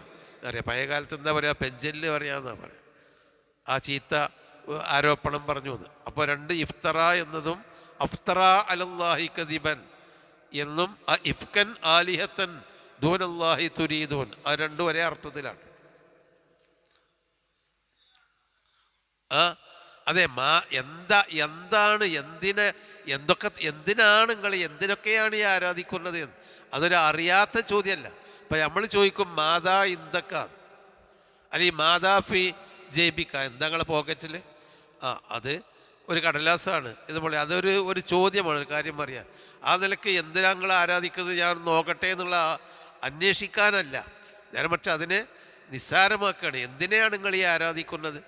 S1: പഴയ കാലത്ത് എന്താ പറയുക, പെഞ്ചലിൽ പറയാമെന്നാണ് പറയുക. ആ ചീത്ത ആരോപണം പറഞ്ഞു എന്ന്. അപ്പോൾ രണ്ട് ഇഫ്തറ എന്നതും അഫ്തറ അലല്ലാഹി കദിബൻ എന്നും ഇഫ്കൻ ആലിഹത്തൻ ദൂനല്ലാഹി തുരീദൂൻ, ആ രണ്ടും ഒരേ അർത്ഥത്തിലാണ്. അതെ, എന്താണ് എന്തിനാണ് നിങ്ങൾ എന്തിനൊക്കെയാണ് ഈ ആരാധിക്കുന്നത് എന്ന് അതൊരു അറിയാത്ത ചോദ്യമല്ല. ഇപ്പം നമ്മൾ ചോദിക്കും മാതാ ഇന്ദക്ക, അല്ലെങ്കിൽ മാതാ ഫി ജേബിക്ക, എന്താ നിങ്ങളെ പോക്കറ്റിൽ? അത് ഒരു കടലാസാണ് ഇതുപോലെ. അതൊരു ചോദ്യമാണ്, ഒരു കാര്യം പറയാൻ. ആ നിലയ്ക്ക് എന്തിനാ നിങ്ങൾ ആരാധിക്കുന്നത് ഞാൻ നോക്കട്ടെ എന്നുള്ള അന്വേഷിക്കാനല്ല, നേരെ മറിച്ച് അതിനെ നിസ്സാരമാക്കുകയാണ്. എന്തിനെയാണ് നിങ്ങൾ ഈ ആരാധിക്കുന്നത്?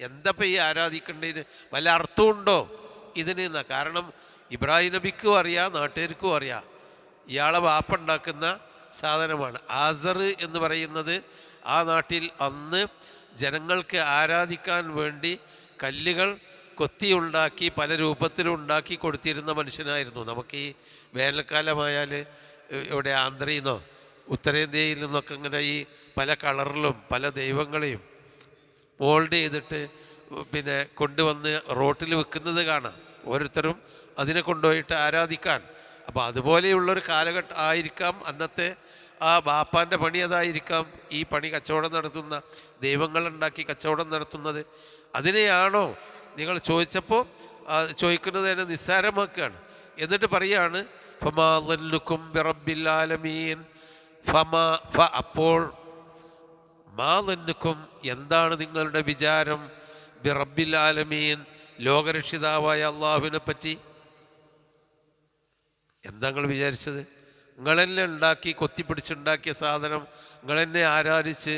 S1: എന്തപ്പം ഈ ആരാധിക്കേണ്ടതിന് വല്ല അർത്ഥമുണ്ടോ ഇതിന് എന്നാ? കാരണം ഇബ്രാഹിം നബിക്കും അറിയാം, നാട്ടുകാർക്കും അറിയാം, ഇയാളെ വാപ്പുണ്ടാക്കുന്ന സാധനമാണ് ആസർ എന്ന് പറയുന്നത്. ആ നാട്ടിൽ അന്ന് ജനങ്ങൾക്ക് ആരാധിക്കാൻ വേണ്ടി കല്ലുകൾ കൊത്തിയുണ്ടാക്കി പല രൂപത്തിലുണ്ടാക്കി കൊടുത്തിരുന്ന മനുഷ്യനായിരുന്നു. നമുക്ക് ഈ വേനൽക്കാലമായാൽ ഇവിടെ ആന്ധ്രയിൽ നിന്നോ ഉത്തരേന്ത്യയിൽ നിന്നൊക്കെ ഇങ്ങനെ ഈ പല കളറിലും പല ദൈവങ്ങളെയും മോൾഡ് ചെയ്തിട്ട് പിന്നെ കൊണ്ടുവന്ന് റോട്ടിൽ വെക്കുന്നത് കാണാം. ഓരോരുത്തരും അതിനെ കൊണ്ടുപോയിട്ട് ആരാധിക്കാൻ. അപ്പോൾ അതുപോലെയുള്ളൊരു കാലഘട്ടം ആയിരിക്കാം അന്നത്തെ ആ ബാപ്പാൻ്റെ പണി. അതായിരിക്കാം ഈ പണി കച്ചവടം നടത്തുന്ന, ദൈവങ്ങളുണ്ടാക്കി കച്ചവടം നടത്തുന്നത്. അതിനെയാണോ നിങ്ങൾ ചോദിച്ചപ്പോൾ ചോദിക്കുന്നത് തന്നെ നിസ്സാരമാക്കുകയാണ്. എന്നിട്ട് പറയാണ് ഫമാ ളന്നുക്കും ബിറബ്ബിൽ ആലമീൻ, അപ്പോൾ മാ ളന്നുക്കും, എന്താണ് നിങ്ങളുടെ വിചാരം, ബിറബ്ബിൽ ആലമീൻ, ലോകരക്ഷിതാവായ അള്ളാഹുവിനെ പറ്റി? എന്താ നിങ്ങൾ വിചാരിച്ചത്? നിങ്ങളെന്നെ ഉണ്ടാക്കി കൊത്തിപ്പിടിച്ചുണ്ടാക്കിയ സാധനം നിങ്ങളെന്നെ ആരാധിച്ച്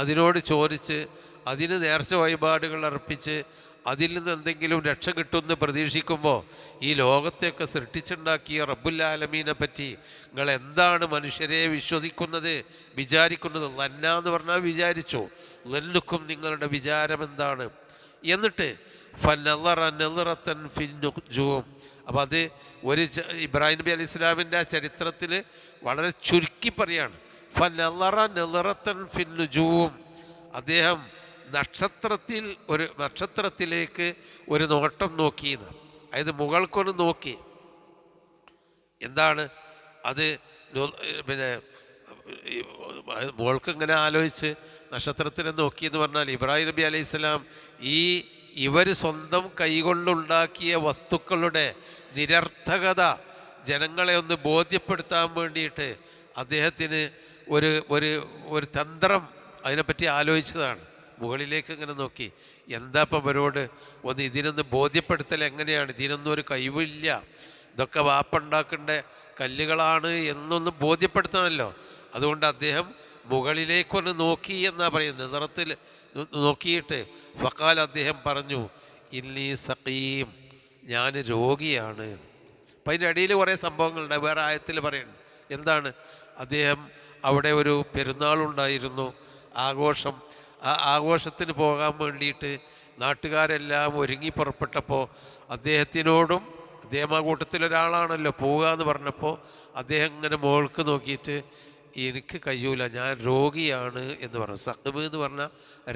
S1: അതിനോട് ചോദിച്ച് അതിന് നേർച്ച വഴിപാടുകൾ അർപ്പിച്ച് അതിൽ നിന്ന് എന്തെങ്കിലും രക്ഷ കിട്ടുമെന്ന് പ്രതീക്ഷിക്കുമ്പോൾ ഈ ലോകത്തെയൊക്കെ സൃഷ്ടിച്ചുണ്ടാക്കിയ റബ്ബുൽ ആലമീനെ പറ്റി നിങ്ങൾ എന്താണ് മനുഷ്യരെ വിശ്വസിക്കുന്നത്, വിചാരിക്കുന്നത്? ലന്നാന്ന് പറഞ്ഞാൽ വിചാരിച്ചു, ലന്നുക്കും, നിങ്ങളുടെ വിചാരം എന്താണ്? എന്നിട്ട് ഫനളറ നളറത്തൻ ഫിൻ നുജൂം. അപ്പം അത് ഒരു ഇബ്രാഹിം നബി അലൈഹി ഇസ്ലാമിൻ്റെ ആ ചരിത്രത്തിൽ വളരെ ചുരുക്കി പറയാണ്. ഫനളറ നളറത്തൻ ഫിൻ നുജൂം, അദ്ദേഹം നക്ഷത്രത്തിലേക്ക് ഒരു നോട്ടം നോക്കിയെന്ന്. അതായത് മുകൾക്കൊന്ന് നോക്കി. എന്താണ് അത്? പിന്നെ മുകൾക്ക് ഇങ്ങനെ ആലോചിച്ച് നക്ഷത്രത്തിനെ നോക്കിയെന്ന് പറഞ്ഞാൽ ഇബ്രാഹിം നബി അലൈഹി സ്വലാം ഇവർ സ്വന്തം കൈകൊണ്ടുണ്ടാക്കിയ വസ്തുക്കളുടെ നിരർത്ഥകത ജനങ്ങളെ ഒന്ന് ബോധ്യപ്പെടുത്താൻ വേണ്ടിയിട്ട് അദ്ദേഹത്തിന് ഒരു തന്ത്രം അതിനെപ്പറ്റി ആലോചിച്ചതാണ്. മുകളിലേക്ക് ഇങ്ങനെ നോക്കി, എന്താ ഇപ്പം അവരോട് ഒന്ന് ഇതിനൊന്ന് ബോധ്യപ്പെടുത്തൽ എങ്ങനെയാണ്? ഇതിനൊന്നും ഒരു കഴിവില്ല, ഇതൊക്കെ വാപ്പുണ്ടാക്കേണ്ട കല്ലുകളാണ് എന്നൊന്ന് ബോധ്യപ്പെടുത്തണമല്ലോ. അതുകൊണ്ട് അദ്ദേഹം മുകളിലേക്കൊന്ന് നോക്കി എന്നാ പറയുന്നത്. നിറത്തിൽ നോക്കിയിട്ട് ഫഖാൽ, അദ്ദേഹം പറഞ്ഞു, ഇന്നീ സഖീം, ഞാൻ രോഗിയാണ്. അപ്പം അതിൻ്റെ ഇടയിൽ കുറേ സംഭവങ്ങളുണ്ട്. വേറെ ആയത്തിൽ പറയുന്നുണ്ട്. എന്താണ്? അദ്ദേഹം അവിടെ ഒരു പെരുന്നാളുണ്ടായിരുന്നു, ആഘോഷം. ആ ആഘോഷത്തിന് പോകാൻ വേണ്ടിയിട്ട് നാട്ടുകാരെല്ലാം ഒരുങ്ങി പുറപ്പെട്ടപ്പോൾ അദ്ദേഹത്തിനോടും, അദ്ദേഹം ആ കൂട്ടത്തിലൊരാളാണല്ലോ, പോവുക എന്ന് പറഞ്ഞപ്പോൾ അദ്ദേഹം ഇങ്ങനെ മുകൾക്ക് നോക്കിയിട്ട് എനിക്ക് കഴിയൂല, ഞാൻ രോഗിയാണ് എന്ന് പറഞ്ഞു. സഖ്മ് എന്ന് പറഞ്ഞാൽ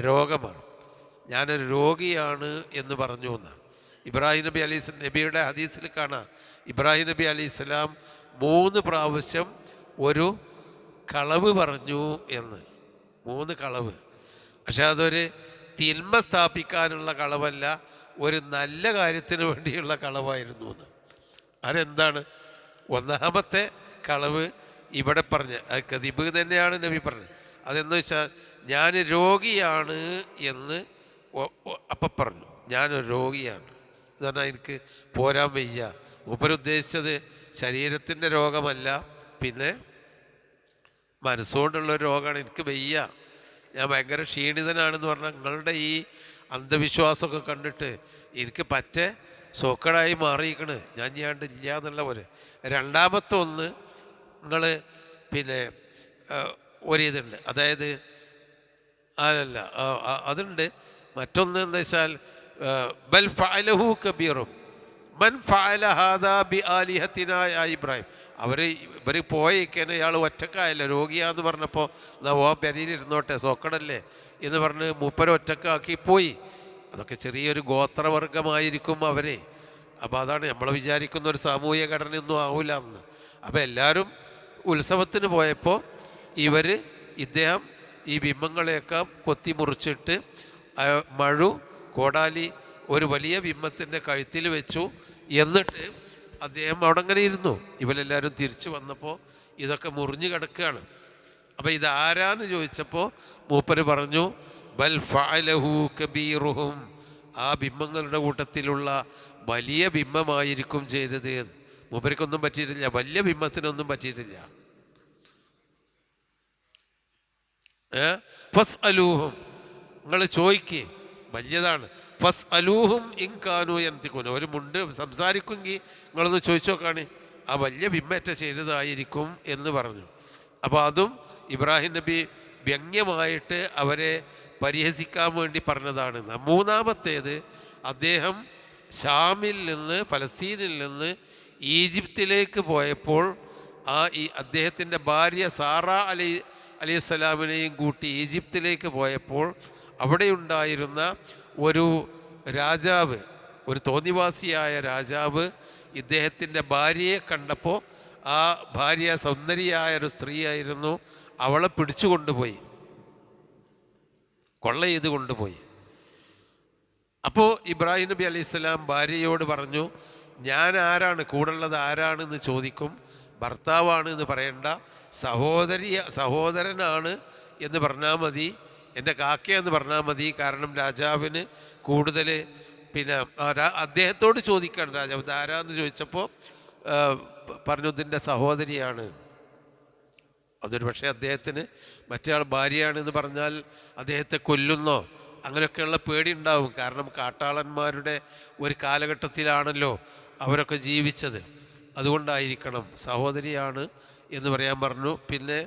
S1: രോഗമാണ്. ഞാനൊരു രോഗിയാണ് എന്ന് പറഞ്ഞു എന്നാണ്. ഇബ്രാഹിം നബി നബിയുടെ ഹദീസിൽ കാണാം, ഇബ്രാഹിം നബി അലൈഹിസ്സലാം 3 പ്രാവശ്യം ഒരു കളവ് പറഞ്ഞു എന്ന്. 3 കളവ്. പക്ഷെ അതൊരു തിന്മ സ്ഥാപിക്കാനുള്ള കളവല്ല, ഒരു നല്ല കാര്യത്തിന് വേണ്ടിയുള്ള കളവായിരുന്നു എന്ന്. അതെന്താണ്? ഒന്നാമത്തെ കളവ് ഇവിടെ പറഞ്ഞ്, അത് കദിബ് തന്നെയാണ് നബി പറഞ്ഞത്. അതെന്ന് വെച്ചാൽ ഞാൻ രോഗിയാണ് എന്ന് അപ്പം പറഞ്ഞു. ഞാനൊരു രോഗിയാണ് എന്ന് പറഞ്ഞാൽ എനിക്ക് പോരാൻ വയ്യ. മൂപ്പരുദ്ദേശിച്ചത് ശരീരത്തിൻ്റെ രോഗമല്ല, പിന്നെ മനസ്സുകൊണ്ടുള്ളൊരു രോഗമാണ്. എനിക്ക് വയ്യ, ഞാൻ ഭയങ്കര ക്ഷീണിതനാണെന്ന് പറഞ്ഞാൽ നിങ്ങളുടെ ഈ അന്ധവിശ്വാസമൊക്കെ കണ്ടിട്ട് എനിക്ക് പറ്റേ സോക്കടായി മാറിയിരിക്കണ്, ഞാൻ ചെയ്യാണ്ടില്ല എന്നുള്ള പോലെ. രണ്ടാമത്തെ ഒന്ന്, നിങ്ങൾ പിന്നെ ഒരിതുണ്ട്, അതായത് അതല്ല അതുണ്ട്. മറ്റൊന്ന് എന്താ വെച്ചാൽ ബൽ ഫഅലഹു കബീറും മൻ ഫഅല ഹാദാ ബി ആലിഹത്തിനായ ഇബ്രാഹിം. ഇവർ പോയേക്കാണ്, ഇയാൾ ഒറ്റക്കായല്ലോ, രോഗിയാന്ന് പറഞ്ഞപ്പോൾ എന്നാ ഓ പെരിയിലിരുന്നോട്ടെ, സോക്കടല്ലേ എന്ന് പറഞ്ഞ് മൂപ്പര ഒറ്റക്കാക്കി പോയി. അതൊക്കെ ചെറിയൊരു ഗോത്രവർഗമായിരിക്കും അവരെ. അപ്പോൾ അതാണ് നമ്മൾ വിചാരിക്കുന്ന ഒരു സാമൂഹിക ഘടനയൊന്നും ആവില്ല എന്ന്. അപ്പോൾ എല്ലാവരും ഉത്സവത്തിന് പോയപ്പോൾ ഇദ്ദേഹം ഈ ബിംബങ്ങളെയൊക്കെ കൊത്തി മുറിച്ചിട്ട് മഴു കോടാലി ഒരു വലിയ ബിംബത്തിൻ്റെ കഴുത്തിൽ വെച്ചു. എന്നിട്ട് അദ്ദേഹം അവിടെ അങ്ങനെ ഇരുന്നു. ഇവരെല്ലാവരും തിരിച്ചു വന്നപ്പോൾ ഇതൊക്കെ മുറിഞ്ഞു കിടക്കുകയാണ്. അപ്പോൾ ഇതാരാന്ന് ചോദിച്ചപ്പോൾ മൂപ്പര് പറഞ്ഞു ബൽ ഫഅലഹു കബീറുഹും, ആ ബിംബങ്ങളുടെ കൂട്ടത്തിലുള്ള വലിയ ബിംബമായിരിക്കും ചെയ്തത്. മൂപ്പർക്കൊന്നും പറ്റിയിട്ടില്ല, വലിയ ബിംബത്തിനൊന്നും പറ്റിയിട്ടില്ല. ഫസ് അലൂഹും, നിങ്ങൾ ചോദിക്കേ, വലിയതാണ്. ഫസ് അലൂഹും ഇൻകാനു യന്തിഖൂന, ഒരു മുണ്ട് സംസാരിക്കുമെങ്കിൽ നിങ്ങളൊന്ന് ചോദിച്ചു നോക്കാണ്, ആ വലിയ ബിംബറ്റ ചെയ്തതായിരിക്കും എന്ന് പറഞ്ഞു. അപ്പോൾ അതും ഇബ്രാഹിം നബി വ്യംഗ്യമായിട്ട് അവരെ പരിഹസിക്കാൻ വേണ്ടി പറഞ്ഞതാണ്. മൂന്നാമത്തേത്, അദ്ദേഹം ഷാമിൽ നിന്ന്, പലസ്തീനിൽ നിന്ന് ഈജിപ്തിലേക്ക് പോയപ്പോൾ അദ്ദേഹത്തിൻ്റെ ഭാര്യ സാറ അലൈഹിസ്സലാമിനെയും കൂട്ടി ഈജിപ്തിലേക്ക് പോയപ്പോൾ അവിടെയുണ്ടായിരുന്ന ഒരു രാജാവ്, ഒരു തോന്നിവാസിയായ രാജാവ് ഇദ്ദേഹത്തിൻ്റെ ഭാര്യയെ കണ്ടപ്പോൾ, ആ ഭാര്യ സൗന്ദര്യയായ ഒരു സ്ത്രീയായിരുന്നു, അവളെ പിടിച്ചു കൊണ്ടുപോയി, കൊള്ള ചെയ്ത് കൊണ്ടുപോയി. അപ്പോൾ ഇബ്രാഹിം നബി അലൈഹിസ്സലാം ഭാര്യയോട് പറഞ്ഞു, ഞാൻ ആരാണ്, കൂടുള്ളത് ആരാണെന്ന് ചോദിക്കും, ഭർത്താവാണ് എന്ന് പറയണ്ട, സഹോദരനാണ് എന്ന് പറഞ്ഞാൽ മതി, എൻ്റെ കാക്കയെന്ന് പറഞ്ഞാൽ മതി. കാരണം രാജാവിന് കൂടുതൽ പിന്നെ അദ്ദേഹത്തോട് ചോദിക്കണം. രാജാവ് ഇതാരാന്ന് ചോദിച്ചപ്പോൾ പറഞ്ഞു ഇതിൻ്റെ സഹോദരിയാണ്. അതൊരു പക്ഷേ അദ്ദേഹത്തിന് മറ്റേ ഭാര്യയാണെന്ന് പറഞ്ഞാൽ അദ്ദേഹത്തെ കൊല്ലുന്നോ അങ്ങനെയൊക്കെയുള്ള പേടി ഉണ്ടാവും. കാരണം കാട്ടാളന്മാരുടെ ഒരു കാലഘട്ടത്തിലാണല്ലോ അവരൊക്കെ ജീവിച്ചത്. അതുകൊണ്ടായിരിക്കണം സഹോദരിയാണ് എന്ന് പറയാൻ പറഞ്ഞു. പിന്നെ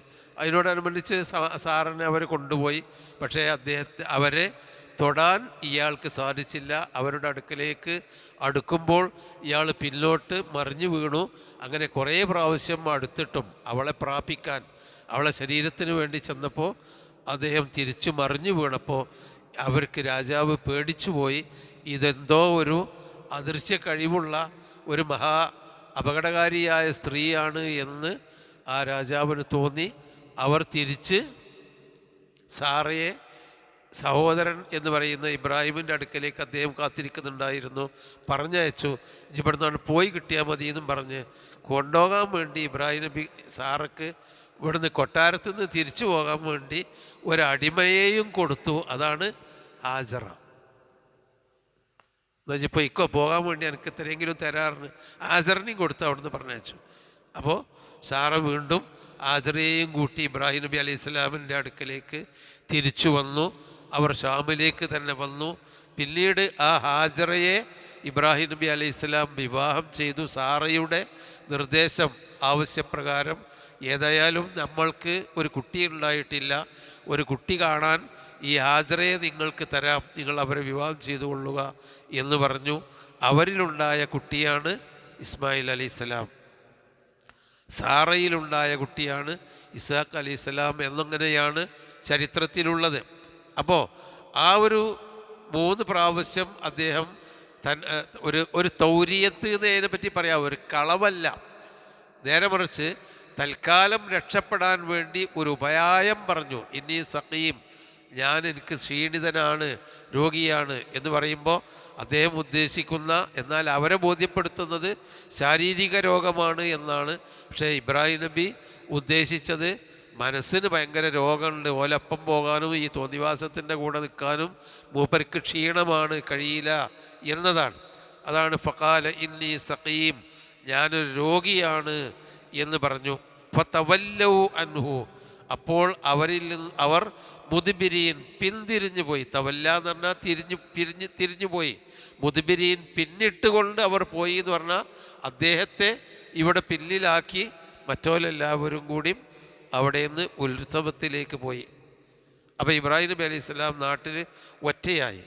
S1: അതിനോടനുബന്ധിച്ച് സാറിനെ അവർ കൊണ്ടുപോയി. പക്ഷേ അവരെ തൊടാൻ ഇയാൾക്ക് സാധിച്ചില്ല. അവരുടെ അടുക്കലേക്ക് അടുക്കുമ്പോൾ ഇയാൾ പിന്നോട്ട് മറിഞ്ഞു വീണു. അങ്ങനെ കുറേ പ്രാവശ്യം അടുത്തിട്ടും അവളെ പ്രാപിക്കാൻ, അവളെ ശരീരത്തിന് വേണ്ടി ചെന്നപ്പോൾ അദ്ദേഹം തിരിച്ചു മറിഞ്ഞു വീണപ്പോൾ അവർക്ക് രാജാവ് പേടിച്ചുപോയി. ഇതെന്തോ ഒരു അദൃശ്യ കഴിവുള്ള ഒരു മഹാ അപകടകാരിയായ സ്ത്രീയാണ് എന്ന് ആ രാജാവിന് തോന്നി. അവർ തിരിച്ച് സാറയെ, സഹോദരൻ എന്ന് പറയുന്ന ഇബ്രാഹിമിൻ്റെ അടുക്കലേക്ക് അദ്ദേഹം കാത്തിരിക്കുന്നുണ്ടായിരുന്നു, പറഞ്ഞയച്ചു. ഇവിടുന്നാണ് പോയി കിട്ടിയാൽ മതി എന്നും പറഞ്ഞ് കൊണ്ടുപോകാൻ വേണ്ടി ഇബ്രാഹിം നബി സാറക്ക് ഇവിടുന്ന് കൊട്ടാരത്തിൽ നിന്ന് തിരിച്ചു പോകാൻ വേണ്ടി ഒരടിമയെയും കൊടുത്തു. അതാണ് ഹാജറ. എന്നുവെച്ചിപ്പോൾ ഇക്കോ പോകാൻ വേണ്ടി എനിക്ക് ഇത്രയെങ്കിലും തരാറിന് ഹാജറിനെയും കൊടുത്ത് അവിടുന്ന് പറഞ്ഞയച്ചു. അപ്പോൾ സാറ വീണ്ടും ഹാജറയെയും കൂട്ടി ഇബ്രാഹിം നബി അലൈഹി സ്വലാമിൻ്റെ അടുക്കലേക്ക് തിരിച്ചു വന്നു. അവർ ഷാമിലേക്ക് തന്നെ വന്നു. പിന്നീട് ആ ഹാജറയെ ഇബ്രാഹിം നബി അലൈഹിസ്സലാം വിവാഹം ചെയ്തു. സാറയുടെ നിർദ്ദേശം ആവശ്യപ്രകാരം. ഏതായാലും നമ്മൾക്ക് ഒരു കുട്ടി ഉണ്ടായിട്ടില്ല, ഒരു കുട്ടി കാണാൻ ഈ ഹാജറയെ നിങ്ങൾക്ക് തരാം, നിങ്ങൾ അവരെ വിവാഹം ചെയ്തു കൊള്ളുക എന്ന് പറഞ്ഞു. അവരിലുണ്ടായ കുട്ടിയാണ് ഇസ്മായിൽ അലൈഹിസ്സലാം. സാറയിലുണ്ടായ കുട്ടിയാണ് ഇസ്ഹാഖ് അലൈഹിസ്സലാം എന്നിങ്ങനെയാണ് ചരിത്രത്തിലുള്ളത്. അപ്പോൾ ആ ഒരു 3 പ്രാവശ്യം അദ്ദേഹം ഒരു തൗരിയത്ത് എന്നതിനെ പറ്റി പറയാം, ഒരു കളവല്ല, നേരെ മറിച്ച് തൽക്കാലം രക്ഷപ്പെടാൻ വേണ്ടി ഒരു ഉപായം പറഞ്ഞു. ഇന്നീ സഖീം, എനിക്ക് ക്ഷീണിതനാണ്, രോഗിയാണ് എന്ന് പറയുമ്പോൾ അദ്ദേഹം ഉദ്ദേശിക്കുന്ന, എന്നാൽ അവരെ ബോധ്യപ്പെടുത്തുന്നത് ശാരീരിക രോഗമാണ് എന്നാണ്. പക്ഷേ ഇബ്രാഹിം നബി ഉദ്ദേശിച്ചത് മനസ്സിന് ഭയങ്കര രോഗമുണ്ട്, ഓലപ്പം പോകാനും ഈ തോന്നിവാസത്തിൻ്റെ കൂടെ നിൽക്കാനും മൂപ്പർക്ക് ക്ഷീണമാണ്, കഴിയില്ല എന്നതാണ്. അതാണ് ഫഖാല ഇന്നി സഖീം, ഞാനൊരു രോഗിയാണ് എന്ന് പറഞ്ഞു. ഫതവല്ലൗ അൻഹു, അപ്പോൾ അവർ മുദ്ബിരീൻ, പിന്തിരിഞ്ഞു പോയി. തവല്ല എന്ന് പറഞ്ഞാൽ തിരിഞ്ഞു പോയി. മുദ്ബിരീൻ, പിന്നിട്ടുകൊണ്ട് അവർ പോയി എന്ന് പറഞ്ഞാൽ അദ്ദേഹത്തെ ഇവിടെ പിന്നിലാക്കി മറ്റോലെല്ലാവരും കൂടി അവിടെ നിന്ന് ഉത്സവത്തിലേക്ക് പോയി. അപ്പോൾ ഇബ്രാഹിം നബി അലൈഹി സ്വലാം നാട്ടിൽ ഒറ്റയായി.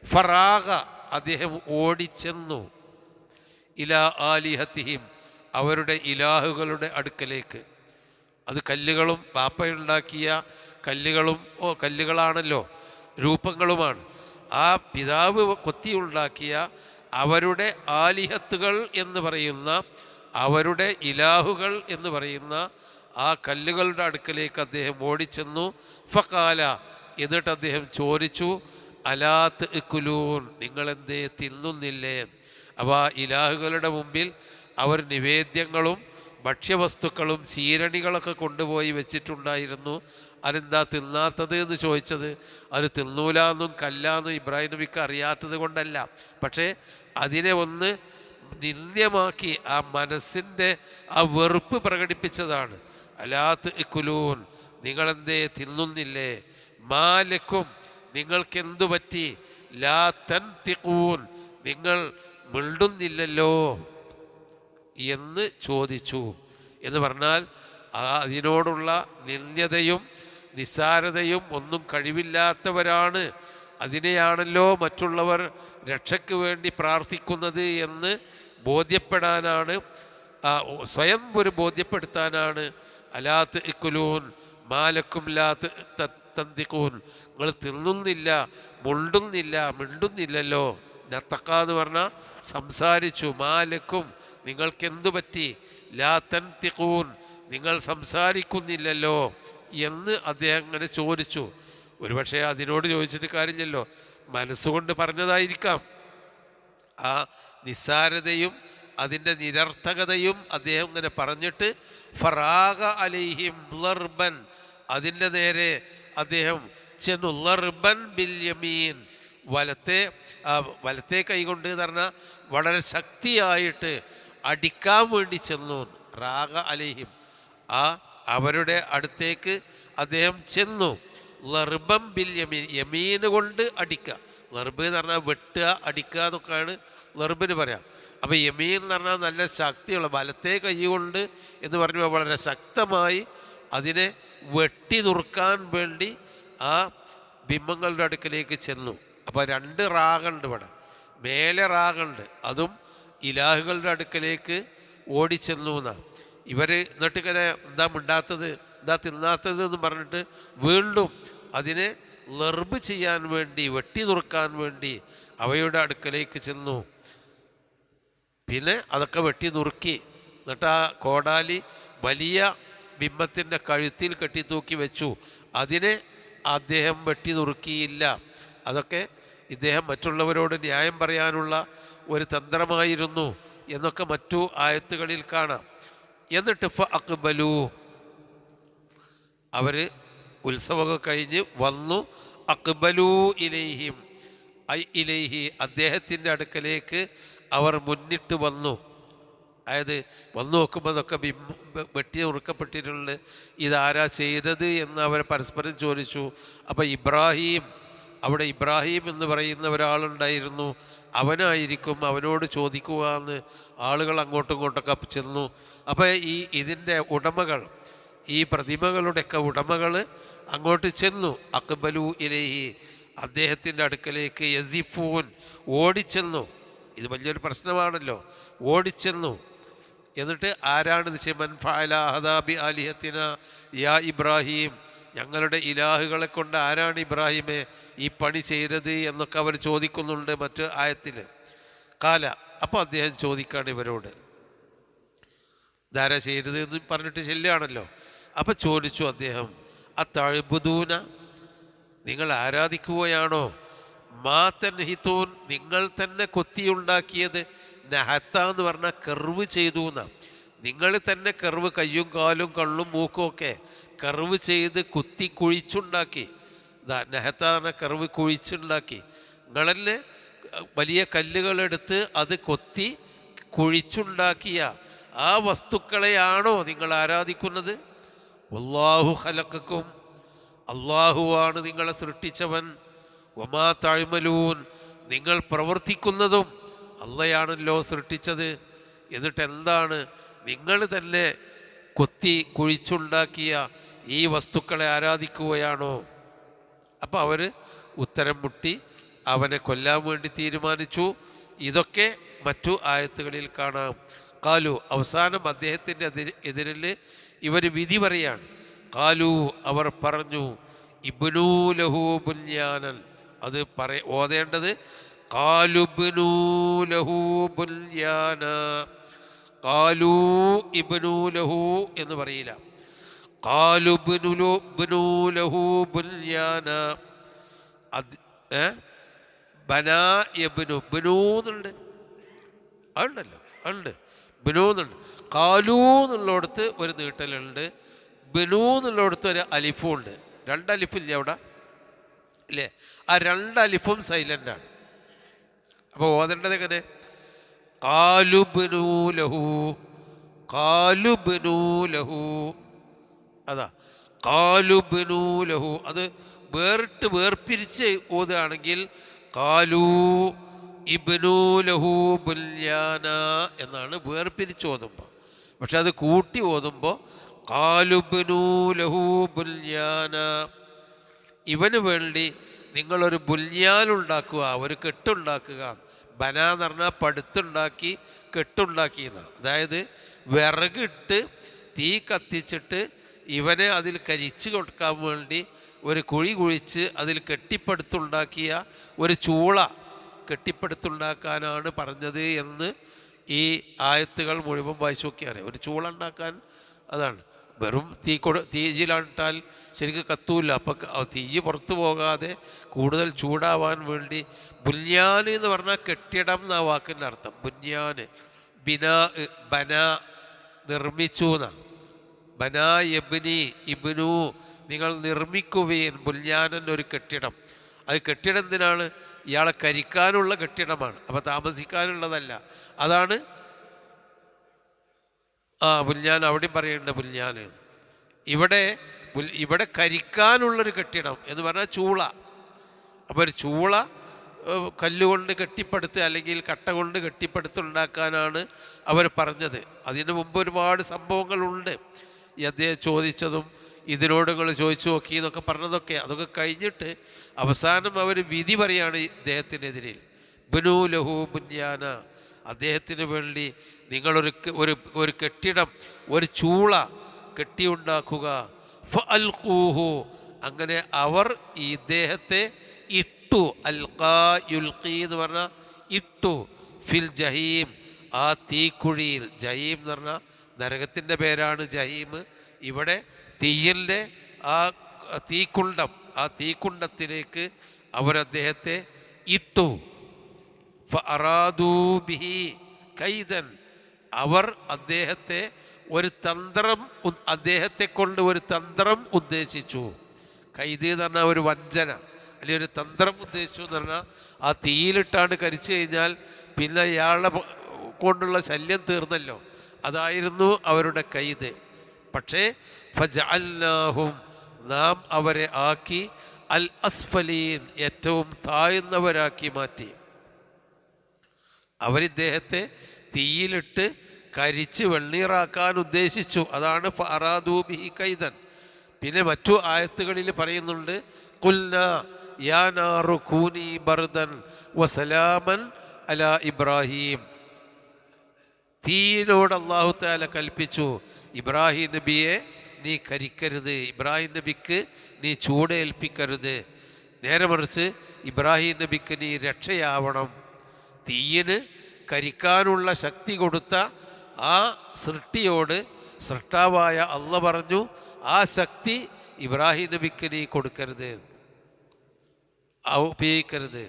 S1: ഫറാഗ, അദ്ദേഹം ഓടിച്ചെന്നു. ഇലാ ആലിഹത്തിഹിം, അവരുടെ ഇലാഹുകളുടെ അടുക്കലേക്ക്. അത് കല്ലുകളും ബാപ്പയുണ്ടാക്കിയ കല്ലുകളാണല്ലോ, രൂപങ്ങളുമാണ്. ആ പിതാവ് കൊത്തിയുണ്ടാക്കിയ അവരുടെ ആലിഹത്തുകൾ എന്ന് പറയുന്ന, അവരുടെ ഇലാഹുകൾ എന്ന് പറയുന്ന ആ കല്ലുകളുടെ അടുക്കലേക്ക് അദ്ദേഹം ഓടിച്ചെന്നു. ഫഖാല, എന്നിട്ട് അദ്ദേഹം ചോദിച്ചു, അലാത്ത് ഇക്കുലൂൻ, നിങ്ങളെന്തേ തിന്നുന്നില്ലേ? അപ്പോൾ ആ ഇലാഹുകളുടെ മുമ്പിൽ അവർ നിവേദ്യങ്ങളും ഭക്ഷ്യവസ്തുക്കളും ചീരണികളൊക്കെ കൊണ്ടുപോയി വെച്ചിട്ടുണ്ടായിരുന്നു. അതെന്താ തിന്നാത്തത് എന്ന് ചോദിച്ചത്, അത് തിന്നൂലാന്നും കല്ലാന്നും ഇബ്രാഹിം നബിക്ക് അറിയാത്തത് കൊണ്ടല്ല, പക്ഷേ അതിനെ ഒന്ന് നിന്ദ്യമാക്കി ആ മനസ്സിൻ്റെ ആ വെറുപ്പ് പ്രകടിപ്പിച്ചതാണ്. അലാത്ത് ഇക്കുലൂൻ, നിങ്ങളെന്തേ തിന്നുന്നില്ലേ? മാലക്കും, നിങ്ങൾക്കെന്തു പറ്റി? ലാ തൻതിഖൂൻ, നിങ്ങൾ മിണ്ടുന്നില്ലല്ലോ എന്ന് ചോദിച്ചു. എന്ന് പറഞ്ഞാൽ അതിനോടുള്ള നിന്ദ്യതയും നിസ്സാരതയും ഒന്നും കഴിവില്ലാത്തവരാണ്, അതിനെയാണല്ലോ മറ്റുള്ളവർ രക്ഷയ്ക്ക് വേണ്ടി പ്രാർത്ഥിക്കുന്നത് എന്ന് ബോധ്യപ്പെടാനാണ്, സ്വയം ഒരു ബോധ്യപ്പെടുത്താനാണ്. അലാത്ത് ഇക്കുലൂൻ മാലക്കും ലാത്ത് തന്തിക്കൂൻ, നിങ്ങൾ തിന്നുന്നില്ല, മിണ്ടുന്നില്ലല്ലോ. നത്തക്ക എന്ന് പറഞ്ഞാൽ സംസാരിച്ചു. മാലക്കും, നിങ്ങൾക്കെന്തു പറ്റി? ലാ തൻതിഖൂൻ, നിങ്ങൾ സംസാരിക്കുന്നില്ലല്ലോ എന്ന് അദ്ദേഹം അങ്ങനെ ചോദിച്ചു. ഒരുപക്ഷെ അതിനോട് ചോദിച്ചിട്ട് കാര്യമില്ലല്ലോ, മനസ്സുകൊണ്ട് പറഞ്ഞതായിരിക്കാം. ആ നിസ്സാരതയും അതിൻ്റെ നിരർത്ഥകതയും അദ്ദേഹം ഇങ്ങനെ പറഞ്ഞിട്ട് ഫറാഗ അലൈഹിം ലർബൻ, അതിൻ്റെ നേരെ അദ്ദേഹം ചെന്നു. ലർബൻ ബിൽ യമീൻ, വലത്തെ കൈകൊണ്ട് എന്ന് പറഞ്ഞാൽ വളരെ ശക്തിയായിട്ട് അടിക്കാൻ വേണ്ടി ചെന്നു. റാഗ അലൈഹിം, അവരുടെ അടുത്തേക്ക് അദ്ദേഹം ചെന്നു. ലർബം ബിൽ യമീൻ, യമീന് കൊണ്ട് അടിക്കുക. ലർബ് എന്ന് പറഞ്ഞാൽ വെട്ടുക, അടിക്കുക എന്നൊക്കെയാണ് ലർബിന് പറയാം. അപ്പോൾ യമീൻ എന്ന് പറഞ്ഞാൽ നല്ല ശക്തിയുള്ള, വലത്തെ കൈ കൊണ്ട് എന്ന് പറയുമ്പോൾ വളരെ ശക്തമായി അതിനെ വെട്ടി നുറുക്കാൻ വേണ്ടി ആ ബിംബങ്ങളുടെ അടുക്കലേക്ക് ചെന്നു. അപ്പോൾ 2 റാഗുണ്ട് ഇവിടെ, മേലെ റാഗുണ്ട്, അതും ഇലാഹുകളുടെ അടുക്കലേക്ക് ഓടിച്ചെന്നു എന്നാണ് ഇവർ. എന്നിട്ട് ഇങ്ങനെ എന്താ മിണ്ടാത്തത്, എന്താ തിന്നാത്തത് എന്ന് പറഞ്ഞിട്ട് വീണ്ടും അതിനെ ലർബ് ചെയ്യാൻ വേണ്ടി, വെട്ടി നുറുക്കാൻ വേണ്ടി അവയുടെ അടുക്കലേക്ക് ചെന്നു. പിന്നെ അതൊക്കെ വെട്ടി നുറുക്കി. എന്നിട്ട് ആ കോടാലി വലിയ ബിംബത്തിൻ്റെ കഴുത്തിൽ കെട്ടിത്തൂക്കി വെച്ചു. അതിനെ അദ്ദേഹം വെട്ടി നുറുക്കിയില്ല. അതൊക്കെ ഇദ്ദേഹം മറ്റുള്ളവരോട് ന്യായം പറയാനുള്ള ഒരു തന്ത്രമായിരുന്നു എന്നൊക്കെ മറ്റു ആയത്തുകളിൽ കാണാം. എന്നിട്ട് അക്ബലു, അവർ ഉത്സവമൊക്കെ കഴിഞ്ഞ് വന്നു. അക്ബലു ഇലൈഹിം, ഇലൈഹി, അദ്ദേഹത്തിൻ്റെ അടുക്കലേക്ക് അവർ മുന്നിട്ട് വന്നു. അതായത് വന്നു നോക്കുമ്പോൾ അതൊക്കെ വെട്ടി ഉറുക്കപ്പെട്ടിട്ടുണ്ട്. ഇതാരാ ചെയ്തത് എന്ന് അവർ പരസ്പരം ചോദിച്ചു. അപ്പോൾ ഇബ്രാഹിം അവിടെ ഇബ്രാഹിം എന്ന് പറയുന്ന ഒരാളുണ്ടായിരുന്നു, അവനായിരിക്കും, അവനോട് ചോദിക്കുക എന്ന് ആളുകൾ അങ്ങോട്ടും ഇങ്ങോട്ടൊക്കെ ചെന്നു. അപ്പോൾ ഇതിൻ്റെ ഉടമകൾ, ഈ പ്രതിമകളുടെയൊക്കെ ഉടമകൾ അങ്ങോട്ട് ചെന്നു. അക്ബലു ഇലൈഹി, അദ്ദേഹത്തിൻ്റെ അടുക്കലേക്ക് യസിഫൂൻ, ഓടിച്ചെന്നു. ഇത് വലിയൊരു പ്രശ്നമാണല്ലോ, ഓടിച്ചെന്നു. എന്നിട്ട് ആരാണിത് മൻ ഫഅല ഹദാ ബി ആലിഹത്തിന യാ ഇബ്രാഹിം, ഞങ്ങളുടെ ഇലാഹുകളെ കൊണ്ട് ആരാണ് ഇബ്രാഹിമെ ഈ പണി ചെയ്തത് എന്നൊക്കെ അവർ ചോദിക്കുന്നുണ്ട് മറ്റ് ആയത്തിൽ. കാല, അപ്പോൾ അദ്ദേഹം ചോദിക്കാണ് ഇവരോട്, ധാരാ ചെയ്തത് എന്ന് പറഞ്ഞിട്ട് ശല്യമാണല്ലോ. അപ്പം ചോദിച്ചു അദ്ദേഹം, അത്തഅ്ബുദൂന, നിങ്ങൾ ആരാധിക്കുകയാണോ, മാ തൻഹിതൂൻ, നിങ്ങൾ തന്നെ കൊത്തിയുണ്ടാക്കിയത്. നഹത്ത എന്ന് പറഞ്ഞാൽ കർവ് ചെയ്തു എന്നാണ്. നിങ്ങൾ തന്നെ കർവ്, കയ്യും കാലും കള്ളും മൂക്കും ഒക്കെ കർവ് ചെയ്ത് കുത്തി കുഴിച്ചുണ്ടാക്കി. നഹത്ത പറഞ്ഞ കർവ് കുഴിച്ചുണ്ടാക്കി. നിങ്ങളെന്നെ വലിയ കല്ലുകളെടുത്ത് അത് കൊത്തി കുഴിച്ചുണ്ടാക്കിയ ആ വസ്തുക്കളെയാണോ നിങ്ങൾ ആരാധിക്കുന്നത്? വല്ലാഹു ഖലഖക്കും, അള്ളാഹുവാണ് നിങ്ങളെ സൃഷ്ടിച്ചവൻ. വമാ തഅ്മലൂൻ, നിങ്ങൾ പ്രവർത്തിക്കുന്നതും അള്ളയാണല്ലോ സൃഷ്ടിച്ചത്. എന്നിട്ട് എന്താണ്, നിങ്ങൾ തന്നെ കൊത്തി കുഴിച്ചുണ്ടാക്കിയ ഈ വസ്തുക്കളെ ആരാധിക്കുകയാണോ? അപ്പോൾ അവർ ഉത്തരം മുട്ടി അവനെ കൊല്ലാൻ വേണ്ടി തീരുമാനിച്ചു. ഇതൊക്കെ മറ്റു ആയത്തുകളിൽ കാണാം. കാലു, അവസാനം അദ്ദേഹത്തിൻ്റെ എതിരിൽ ഇവർ വിധി പറയാണ്. കാലു, അവർ പറഞ്ഞു, ഇബ്നൂ ലഹു ബുൻയാനൻ, അത് ഓതേണ്ടത് കാലു ഇബ്നൂ ലഹു ബുൻയാന, കാലു ഇബ്നൂ ലഹു എന്ന് പറയില്ല, കാലു ഇബ്നൂ ലഹു ബുൻയാന. ബനാ യബ്നു, ബനൂ എന്നുണ്ട്, അതുണ്ടല്ലോ, അതുണ്ട്, ബനൂ എന്നുണ്ട്. കാലു എന്നുള്ളിടത്ത് ഒരു നീട്ടലുണ്ട്, ബനൂ എന്നുള്ളിടത്ത് ഒരു അലിഫും ഉണ്ട്. രണ്ടലിഫില്ലേ അവിടെ ഇല്ലേ? ആ രണ്ടലിഫും സൈലൻ്റാണ്. അപ്പോൾ ഓതേണ്ടത് എങ്ങനെ? കാലു ബനൂ ലഹു, കാലു ബനൂ ലഹു, അതാ കാലു ബനൂ ലഹു. അത് വേർപിരിച്ച് ഓതുകയാണെങ്കിൽ കാലു ഇബ്നൂ ലഹു ബുൻയാന എന്നാണ് വേർപിരിച്ച് ഓതുമ്പോൾ. പക്ഷെ അത് കൂട്ടി ഓതുമ്പോൾ കാലു ഇബ്നൂ ലഹു ബുൻയാന, ഇവന് വേണ്ടി നിങ്ങളൊരു ബുല്യാനുണ്ടാക്കുക, ഒരു കെട്ടുണ്ടാക്കുക. ബന എന്ന് പറഞ്ഞാൽ പടുത്തുണ്ടാക്കി, കെട്ടുണ്ടാക്കിയെന്നാണ്. അതായത് വിറകിട്ട് തീ കത്തിച്ചിട്ട് ഇവനെ അതിൽ കരിച്ചു കൊടുക്കാൻ വേണ്ടി ഒരു കുഴി കുഴിച്ച് അതിൽ കെട്ടിപ്പടുത്തുണ്ടാക്കിയ ഒരു ചൂള കെട്ടിപ്പടുത്തുണ്ടാക്കാനാണ് പറഞ്ഞത് എന്ന് ഈ ആയത്തുകൾ മുഴുവൻ വായിച്ചു നോക്കിയാൽ ഒരു ചൂള ഉണ്ടാക്കാൻ അതാണ്. വെറും തീയിലിട്ടാൽ ശരിക്കും കത്തൂല്ല. അപ്പം തീ പുറത്തു പോകാതെ കൂടുതൽ ചൂടാവാൻ വേണ്ടി ബുല്യാൻ എന്ന് പറഞ്ഞാൽ കെട്ടിടം എന്ന വാക്കിൻ്റെ അർത്ഥം. ബുന്യാൻ, ബിനാ, ബന, നിർമ്മിച്ചു എന്നാണ്. ബനാ യബ്നി, ഇബ്നു, നിങ്ങൾ നിർമ്മിക്കുകയും. ബുല്യാനൻ ഒരു കെട്ടിടം. അത് കെട്ടിടം എന്തിനാണ്? ഇയാളെ കരിക്കാനുള്ള കെട്ടിടമാണ്, അപ്പം താമസിക്കാനുള്ളതല്ല. അതാണ് ബുല്യാൻ അവിടെയും പറയുന്നുണ്ട് ബുല്യാൻ. ഇവിടെ കരിക്കാനുള്ളൊരു കെട്ടിടം എന്ന് പറഞ്ഞാൽ ചൂള. അപ്പോൾ ഒരു ചൂള കല്ലുകൊണ്ട് കെട്ടിപ്പടുത്ത് അല്ലെങ്കിൽ കട്ട കൊണ്ട് കെട്ടിപ്പടുത്തുണ്ടാക്കാനാണ് അവർ പറഞ്ഞത്. അതിന് മുമ്പ് ഒരുപാട് സംഭവങ്ങളുണ്ട്. ഈ അദ്ദേഹം ചോദിച്ചതും ഇതിനോട് നിങ്ങൾ ചോദിച്ചു നോക്കി എന്നൊക്കെ പറഞ്ഞതൊക്കെ, അതൊക്കെ കഴിഞ്ഞിട്ട് അവസാനം അവർ വിധി പറയാണ് ഇദ്ദേഹത്തിനെതിരിൽ. ബനൂ ലഹു ബുന്യാന, അദ്ദേഹത്തിന് വേണ്ടി നിങ്ങളൊരു കെട്ടിടം, ഒരു ചൂള കെട്ടിയുണ്ടാക്കുക. ഫഅൽഖൂഹു, അങ്ങനെ അവർ ഈ ഇദ്ദേഹത്തെ ഇട്ടു. അൽഖാ യുൽഖി എന്ന് പറഞ്ഞാൽ ഇട്ടു. ഫിൽ ജഹീം, ആ തീക്കുഴിയിൽ. ജഹീം എന്ന് പറഞ്ഞാൽ നരകത്തിൻ്റെ പേരാണ് ജഹീം. ഇവിടെ തീയിൻ്റെ ആ തീക്കുണ്ടം, ആ തീക്കുണ്ടത്തിലേക്ക് അവരദ്ദേഹത്തെ ഇട്ടു. ഫഅറാദൂ ബിഹി കൈദൻ, അവർ അദ്ദേഹത്തെ കൊണ്ട് ഒരു തന്ത്രം ഉദ്ദേശിച്ചു. കൈദ് എന്ന് പറഞ്ഞാൽ ഒരു വഞ്ചന, അല്ലെങ്കിൽ ഒരു തന്ത്രം ഉദ്ദേശിച്ചു എന്ന് പറഞ്ഞാൽ ആ തീയിലിട്ടാണ്ട് കരിച്ചു കഴിഞ്ഞാൽ പിന്നെ ഇയാളുടെ കൊണ്ടുള്ള ശല്യം തീർന്നല്ലോ. അതായിരുന്നു അവരുടെ കൈദ്. പക്ഷേ ഫജഅൽനാഹും, നാം അവരെ ആക്കി അൽ അസ്ഫലീൻ, ഏറ്റവും താഴ്ന്നവരാക്കി മാറ്റി. അവരിദ്ദേഹത്തെ തീയിലിട്ട് കരിച്ച് വെണ്ണീറാക്കാൻ ഉദ്ദേശിച്ചു. അതാണ് ഫഅറാദൂ ബിഹി കൈദൻ. പിന്നെ മറ്റു ആയത്തുകളിൽ പറയുന്നുണ്ട്, ഖുൽനാ യാ നാറു കൂനി ബർദൻ വസലാമൻ അലാ ഇബ്രാഹിം. തീയിനോട് അല്ലാഹു തആല കൽപ്പിച്ചു, ഇബ്രാഹിം നബിയെ നീ കരിക്കരുത്, ഇബ്രാഹിം നബിക്ക് നീ ചൂടേൽപ്പിക്കരുത്, നേരെ മറിച്ച് ഇബ്രാഹിം നബിക്ക് നീ രക്ഷയാവണം. തീയിന് കരിക്കാനുള്ള ശക്തി കൊടുത്ത ആ സൃഷ്ടിയോട് സൃഷ്ടാവായ അള്ളാഹ് പറഞ്ഞു, ആ ശക്തി ഇബ്രാഹിം നബിക്ക് നീ കൊടുക്കരുത്, ഉപയോഗിക്കരുത്.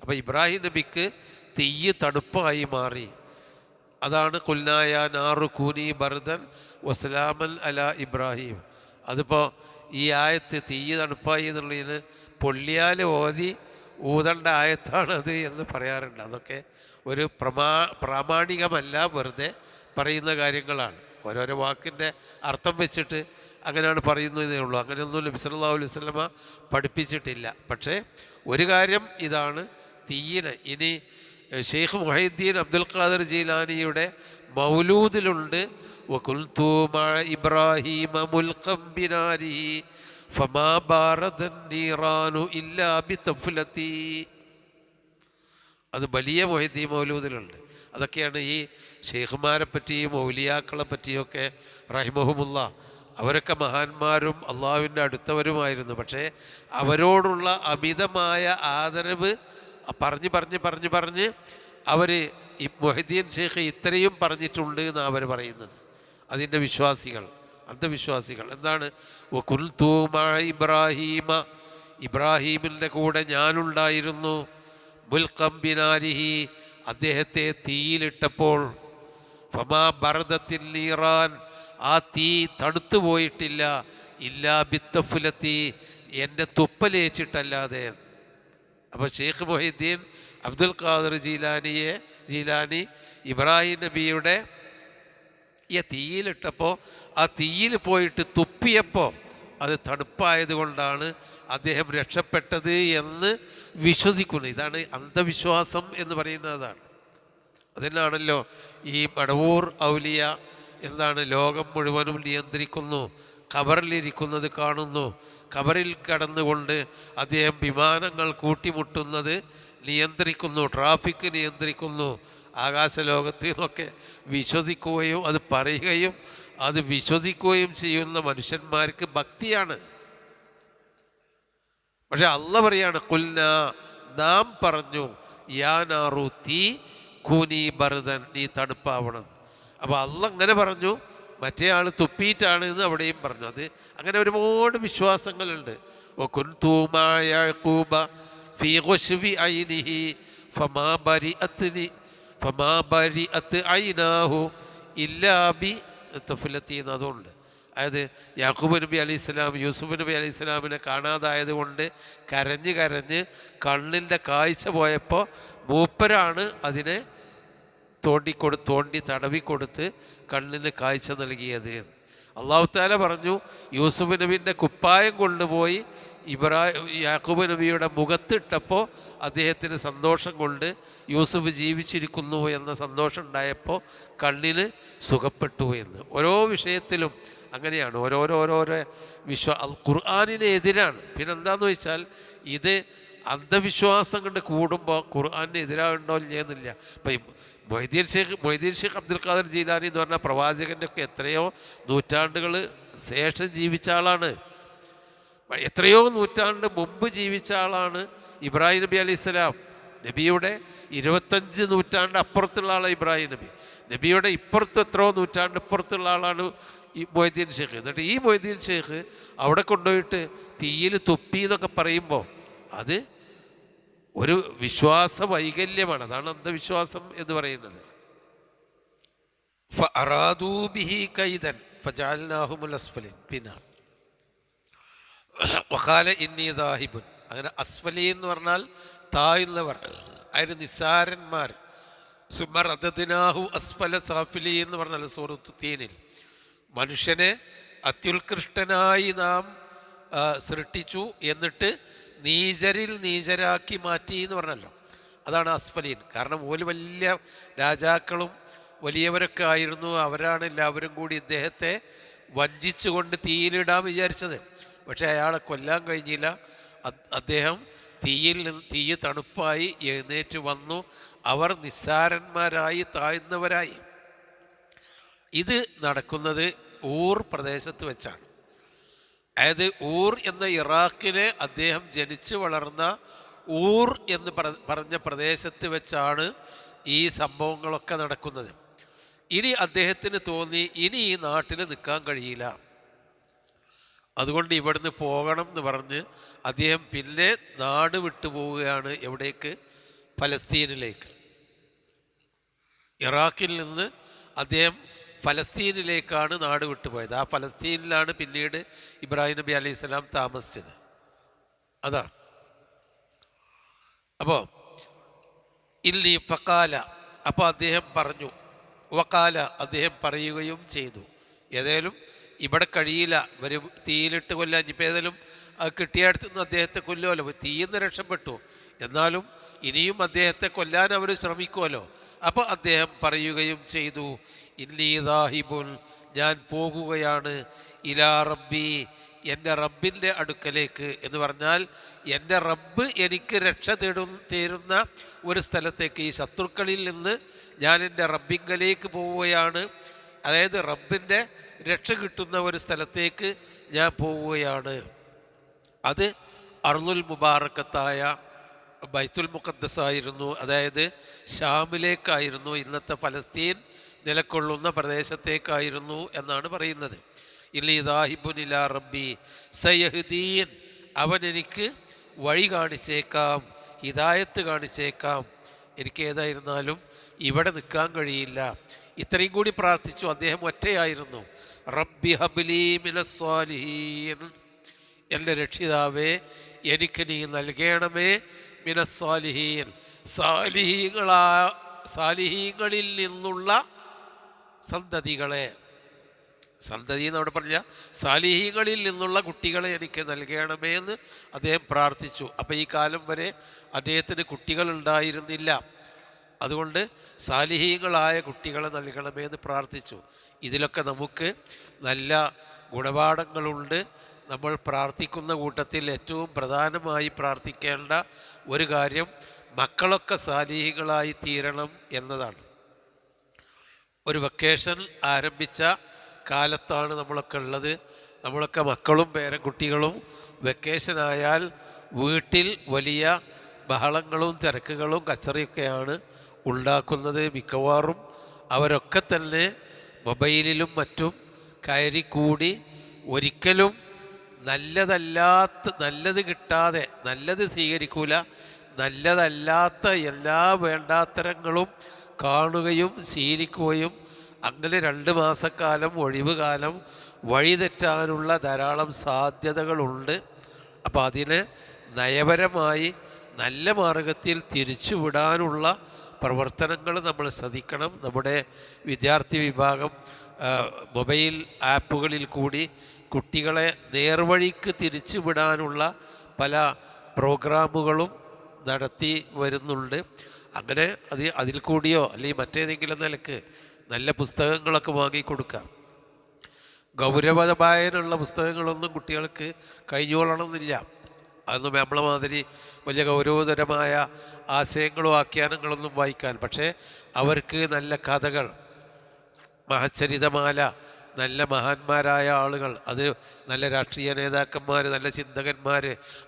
S1: അപ്പം ഇബ്രാഹിം നബിക്ക് തീയ് തണുപ്പായി മാറി. അതാണ് ഖുൽനായ നാറു കൂനി ബർദൻ വസലാമൻ അലാ ഇബ്രാഹിം. അതിപ്പോൾ ഈ ആയത്ത് തീയ് തണുപ്പായി എന്നുള്ളതിന് പൊള്ളിയാൽ ഓതി ഊതണ്ട ആയത്താണത് എന്ന് പറയാറുണ്ട്. അതൊക്കെ ഒരു പ്രാമാണികമല്ല, വെറുതെ പറയുന്ന കാര്യങ്ങളാണ്. ഓരോരോ വാക്കിൻ്റെ അർത്ഥം വെച്ചിട്ട് അങ്ങനെയാണ് പറയുന്നതേ ഉള്ളൂ. അങ്ങനെയൊന്നും നബി സല്ലല്ലാഹു അലൈഹി വസല്ലമ പഠിപ്പിച്ചിട്ടില്ല. പക്ഷേ ഒരു കാര്യം ഇതാണ്, തീയിന് ഇനി ഷെയ്ഖ് മുഹൈദ്ദീൻ അബ്ദുൽ ഖാദിർ ജീലാനിയുടെ മൗലൂദിലുണ്ട്, വകുൽതു മഅ ഇബ്രാഹീമ മുൽഖം ബിനാരി ഫമാ ബാറദൻ നീറാനു ഇല്ലാ ബിതഫ്ലതി. അത് വലിയ മുഹൈദ്ദീൻ മൗലൂദിലുണ്ട്. അതൊക്കെയാണ് ഈ ഷെയ്ഖുമാരെ പറ്റിയും ഔലിയാക്കളെ പറ്റിയൊക്കെ റഹിമഹുമുള്ള. അവരൊക്കെ മഹാന്മാരും അള്ളാഹുവിൻ്റെ അടുത്തവരുമായിരുന്നു. പക്ഷേ അവരോടുള്ള അമിതമായ ആദരവ് പറഞ്ഞ് അവർ ഈ മുഹൈദ്ദീൻ ഷെയ്ഖ് ഇത്രയും പറഞ്ഞിട്ടുണ്ട് എന്നാണ് അവർ പറയുന്നത്. അതിൻ്റെ വിശ്വാസികൾ, അന്ധവിശ്വാസികൾ എന്താണ്, വകുൽതു മഅ ഇബ്രാഹീമ, ഇബ്രാഹീമിൻ്റെ കൂടെ ഞാനുണ്ടായിരുന്നു, മുൽഖം ബിനാരിഹി, അദ്ദേഹത്തെ തീയിലിട്ടപ്പോൾ, ഫമാ ബർദത്തിൻ നീറാൻ, ആ തീ തണുത്തു പോയിട്ടില്ല, ഇല്ലാ ബിത്തഫുലത്തി, എൻ്റെ തുപ്പലേച്ചിട്ടല്ലാതെ. അപ്പോൾ ഷെയ്ഖ് മുഹൈദ്ദീൻ അബ്ദുൽ ഖാദിർ ജീലാനി ഇബ്രാഹിം നബിയുടെ ഈ തീയിലിട്ടപ്പോൾ ആ തീയിൽ പോയിട്ട് തുപ്പിയപ്പോൾ അത് തണുപ്പായത് കൊണ്ടാണ് അദ്ദേഹം രക്ഷപ്പെട്ടത് എന്ന് വിശ്വസിക്കുന്നു. ഇതാണ് അന്ധവിശ്വാസം എന്ന് പറയുന്നതാണ്. അതിനാണല്ലോ ഈ മടവൂർ ഔലിയ എന്താണ്, ലോകം മുഴുവനും നിയന്ത്രിക്കുന്നു, ഖബറിലിരിക്കുന്നത് കാണുന്നു, ഖബറിൽ കടന്നുകൊണ്ട് അദ്ദേഹം വിമാനങ്ങൾ കൂട്ടിമുട്ടുന്നത് നിയന്ത്രിക്കുന്നു, ട്രാഫിക് നിയന്ത്രിക്കുന്നു. ആകാശലോകത്ത് നിന്നൊക്കെ വിശ്വസിക്കുകയും അത് പറയുകയും അത് വിശ്വസിക്കുകയും ചെയ്യുന്ന മനുഷ്യന്മാർക്ക് ഭക്തിയാണ്. പക്ഷെ അള്ളാഹ് പറയാണ്, ഖുൽനാ, നാം പറഞ്ഞു, യാ നാറു, തീ, കൂനി ബർദൻ, നീ തണുപ്പാവണം. അപ്പോൾ അള്ളാഹ് അങ്ങനെ പറഞ്ഞു, മറ്റേ ആൾ തുപ്പിയിട്ടാണ് എന്ന് അവിടെയും പറഞ്ഞു. അത് അങ്ങനെ ഒരുപാട് വിശ്വാസങ്ങളുണ്ട്. വകുൻതു മഅ യഅഖൂബ ഫീ ഗുശ്വി ഐനിഹി ഫമാ ബരിഅത് ഐനാഹു ഇല്ലാ ബി തഫ്ലത്തി എന്നതുകൊണ്ട്. അതായത് യാക്കൂബ് നബി അലൈഹിസ്സലാം യൂസുഫ് നബി അലൈഹിസ്സലാമിനെ കാണാതായത് കൊണ്ട് കരഞ്ഞ് കണ്ണിൻ്റെ കാഴ്ച പോയപ്പോൾ മൂപ്പരാണ് അതിനെ തോണ്ടി തടവിക്കൊടുത്ത് കണ്ണിന് കാഴ്ച നൽകിയത്. അല്ലാഹു തആല പറഞ്ഞു, യൂസുഫ് നബിൻ്റെ കുപ്പായം കൊണ്ടുപോയി യാക്കൂബ് നബിയുടെ മുഖത്തിട്ടപ്പോൾ അദ്ദേഹത്തിന് സന്തോഷം കൊണ്ട് യൂസുഫ് ജീവിച്ചിരിക്കുന്നു എന്ന സന്തോഷം ഉണ്ടായപ്പോൾ കണ്ണിന് സുഖപ്പെട്ടു എന്ന്. ഓരോ വിഷയത്തിലും അങ്ങനെയാണ്. ഓരോരോ ഖുർആനിന് എതിരാണ്. പിന്നെ എന്താണെന്ന് വെച്ചാൽ ഇത് അന്ധവിശ്വാസം കൊണ്ട് കൂടുമ്പോൾ ഖുർആനിന് എതിരാകുണ്ടോ ഇല്ലെന്നില്ല. ഇപ്പം മൊയ്തീൻ ഷെയ്ഖ് അബ്ദുൽ ഖാദിർ ജീലാനി എന്ന് പറഞ്ഞ പ്രവാചകൻ്റെ ഒക്കെ എത്രയോ നൂറ്റാണ്ടുകൾ ശേഷം ജീവിച്ച ആളാണ്. എത്രയോ നൂറ്റാണ്ട് മുമ്പ് ജീവിച്ച ആളാണ് ഇബ്രാഹിം നബി അലൈഹിസ്സലാം. നബിയുടെ 25 നൂറ്റാണ്ട് അപ്പുറത്തുള്ള ആളാണ് ഇബ്രാഹിം നബി. നബിയുടെ ഇപ്പുറത്ത് എത്രയോ നൂറ്റാണ്ട് ഇപ്പുറത്തുള്ള ആളാണ് ഈ മൊയ്തീൻ ഷെയ്ഖ്. എന്നിട്ട് ഈ മൊയ്തീൻ ഷെയ്ഖ് അവിടെ കൊണ്ടുപോയിട്ട് തീയിൽ തുപ്പി എന്നൊക്കെ പറയുമ്പോൾ അത് ഒരു വിശ്വാസ വൈകല്യമാണ്. അതാണ് അന്ധവിശ്വാസം എന്ന് പറയുന്നത്. ഫഅറാദൂ ബിഹി കൈദൻ ഫജഅൽനാഹുമുൽ അസ്ഫലിൻ. പിന്നെ വഖാല ഇന്നി ദാഹിബുൻ. അങ്ങനെ അസ്ഫലീൻ എന്ന് പറഞ്ഞാൽ താഴ്ന്നവർ, അതിന് നിസ്സാരന്മാർ. സുമർ റദദ്നാഹു അസ്ഫല സാഫിലീൻ എന്ന് പറഞ്ഞാൽ സൂറത്ത് തീനിൽ മനുഷ്യനെ അത്യുത്കൃഷ്ടനായി നാം സൃഷ്ടിച്ചു, എന്നിട്ട് നീചരിൽ നീചരാക്കി മാറ്റി എന്ന് പറഞ്ഞല്ലോ. അതാണ് അസ്ഫലീൻ. കാരണം ഓല് വലിയ രാജാക്കളും വലിയവരൊക്കെ ആയിരുന്നു. അവരാണ് എല്ലാവരും കൂടി ഇദ്ദേഹത്തെ വഞ്ചിച്ചുകൊണ്ട് തീയിലിടാൻ വിചാരിച്ചത്. പക്ഷേ അയാളെ കൊല്ലാൻ കഴിഞ്ഞില്ല. അദ്ദേഹം തീ തണുപ്പായി എഴുന്നേറ്റ് വന്നു. അവർ നിസ്സാരന്മാരായി താഴ്ന്നവരായി. ഇത് നടക്കുന്നത് ഊർ പ്രദേശത്ത് വെച്ചാണ്. അതായത് ഊർ എന്ന ഇറാഖിലെ അദ്ദേഹം ജനിച്ചു വളർന്ന ഊർ എന്ന് പറഞ്ഞ പ്രദേശത്ത് വെച്ചാണ് ഈ സംഭവങ്ങളൊക്കെ നടക്കുന്നത്. ഇനി അദ്ദേഹത്തിന് തോന്നി ഇനി ഈ നാട്ടിൽ നിൽക്കാൻ കഴിയില്ല, അതുകൊണ്ട് ഇവിടുന്ന് പോകണം എന്ന് പറഞ്ഞ് അദ്ദേഹം പിന്നെ നാട് വിട്ടു പോവുകയാണ്. എവിടേക്ക്? ഫലസ്തീനിലേക്ക്. ഇറാഖിൽ നിന്ന് അദ്ദേഹം ഫലസ്തീനിലേക്കാണ് നാട് വിട്ടുപോയത്. ആ ഫലസ്തീനിലാണ് പിന്നീട് ഇബ്രാഹിം നബി അലൈഹി സ്വലാം താമസിച്ചത്. അതാണ്. അപ്പോൾ ഇല്ലി ഫക്കാല, അപ്പോൾ അദ്ദേഹം പറഞ്ഞു, വക്കാല അദ്ദേഹം പറയുകയും ചെയ്തു, ഏതായാലും ഇവിടെ കഴിയില്ല, ഇവർ തീയിലിട്ട് കൊല്ലാൻ. ഇപ്പം ഏതായാലും അത് കിട്ടിയടുത്ത് നിന്ന് അദ്ദേഹത്തെ കൊല്ലുമല്ലോ, തീയിന്ന് രക്ഷപ്പെട്ടു, എന്നാലും ഇനിയും അദ്ദേഹത്തെ കൊല്ലാൻ അവർ ശ്രമിക്കുമല്ലോ. അപ്പോൾ അദ്ദേഹം പറയുകയും ചെയ്തു, ഇന്നി ദാഹിബുൻ, ഞാൻ പോകുകയാണ്, ഇലാ റബ്ബി, എൻ്റെ റബ്ബിൻ്റെ അടുക്കലേക്ക്. എന്ന് പറഞ്ഞാൽ എൻ്റെ റബ്ബ് എനിക്ക് രക്ഷ തേരുന്ന ഒരു സ്ഥലത്തേക്ക്, ഈ ശത്രുക്കളിൽ നിന്ന് ഞാൻ എൻ്റെ റബ്ബിങ്കലേക്ക് പോവുകയാണ്. അതായത് റബ്ബിൻ്റെ രക്ഷ കിട്ടുന്ന ഒരു സ്ഥലത്തേക്ക് ഞാൻ പോവുകയാണ്. അത് അർളുൽ മുബാറക്കത്തായ ബൈത്തുൽ മുഖദ്ദസായിരുന്നു. അതായത് ഷാമിലേക്കായിരുന്നു, ഇന്നത്തെ ഫലസ്തീൻ നിലകൊള്ളുന്ന പ്രദേശത്തേക്കായിരുന്നു എന്നാണ് പറയുന്നത്. ഇല്ലി ദാഹിബുൻ ഇലാ റബ്ബി സയഹ്ദീൻ, അവൻ എനിക്ക് വഴി കാണിച്ചേക്കാം, ഹിദായത്ത് കാണിച്ചേക്കാം, എനിക്ക് ഏതായിരുന്നാലും ഇവിടെ നിൽക്കാൻ കഴിയില്ല. ഇത്രയും കൂടി പ്രാർത്ഥിച്ചു. അദ്ദേഹം ഒറ്റയായിരുന്നു. റബ്ബി ഹബ്ലി മിനസ് സ്വാലിഹീൻ, എൻ്റെ രക്ഷിതാവേ എനിക്ക് നീ നൽകണമേ, മിനസ് സ്വാലിഹീൻ, സാലിഹീങ്ങളിൽ നിന്നുള്ള സന്തതികളെ. സന്തതി എന്ന് അവിടെ പറഞ്ഞ സാലിഹീങ്ങളിൽ നിന്നുള്ള കുട്ടികളെ എനിക്ക് നൽകണമേ എന്ന് അദ്ദേഹം പ്രാർത്ഥിച്ചു. അപ്പോൾ ഈ കാലം വരെ അദ്ദേഹത്തിന് കുട്ടികൾ ഉണ്ടായിരുന്നില്ല. അതുകൊണ്ട് സാലിഹീങ്ങളായ കുട്ടികളെ നൽകണമേ എന്ന് പ്രാർത്ഥിച്ചു. ഇതിലൊക്കെ നമുക്ക് നല്ല ഗുണപാഠങ്ങളുണ്ട്. നമ്മൾ പ്രാർത്ഥിക്കുന്ന കൂട്ടത്തിൽ ഏറ്റവും പ്രധാനമായി പ്രാർത്ഥിക്കേണ്ട ഒരു കാര്യം മക്കളൊക്കെ സാലിഹീങ്ങളായി തീരണം എന്നതാണ്. ഒരു വെക്കേഷൻ ആരംഭിച്ച കാലത്താണ് നമ്മളൊക്കെ ഉള്ളത്. നമ്മളൊക്കെ മക്കളും പേരക്കുട്ടികളും വെക്കേഷനായാൽ വീട്ടിൽ വലിയ ബഹളങ്ങളും തിരക്കുകളും കച്ചറയൊക്കെയാണ് ഉണ്ടാക്കുന്നത്. മിക്കവാറും അവരൊക്കെ തന്നെ മൊബൈലിലും മറ്റും കയറിക്കൂടി ഒരിക്കലും നല്ലത് കിട്ടാതെ നല്ലത് സ്വീകരിക്കൂല, നല്ലതല്ലാത്ത എല്ലാ വേണ്ടാത്തരങ്ങളും കാണുകയും ശീലിക്കുകയും അങ്ങനെ 2 മാസക്കാലം ഒഴിവ് കാലം വഴിതെറ്റാനുള്ള ധാരാളം സാധ്യതകളുണ്ട്. അപ്പോൾ അതിനെ നയപരമായി നല്ല മാർഗത്തിൽ തിരിച്ചുവിടാനുള്ള പ്രവർത്തനങ്ങൾ നമ്മൾ ശ്രദ്ധിക്കണം. നമ്മുടെ വിദ്യാർത്ഥി വിഭാഗം മൊബൈൽ ആപ്പുകളിൽ കൂടി കുട്ടികളെ നേർവഴിക്ക് തിരിച്ചുവിടാനുള്ള പല പ്രോഗ്രാമുകളും നടത്തി വരുന്നുണ്ട്. അങ്ങനെ അതിൽ കൂടിയോ അല്ലെങ്കിൽ മറ്റേതെങ്കിലും നിലക്ക് നല്ല പുസ്തകങ്ങളൊക്കെ വാങ്ങിക്കൊടുക്കാം. ഗൗരവമായുള്ള പുസ്തകങ്ങളൊന്നും കുട്ടികൾക്ക് കഴിഞ്ഞോളണമെന്നില്ല. അതൊന്നും നമ്മളെ മാതിരി വലിയ ഗൗരവതരമായ ആശയങ്ങളോ ആഖ്യാനങ്ങളൊന്നും വായിക്കാൻ. പക്ഷേ അവർക്ക് നല്ല കഥകൾ, മഹച്ചരിതമാല, നല്ല മഹാന്മാരായ ആളുകൾ, അത് നല്ല രാഷ്ട്രീയ നേതാക്കന്മാർ, നല്ല ചിന്തകന്മാർ,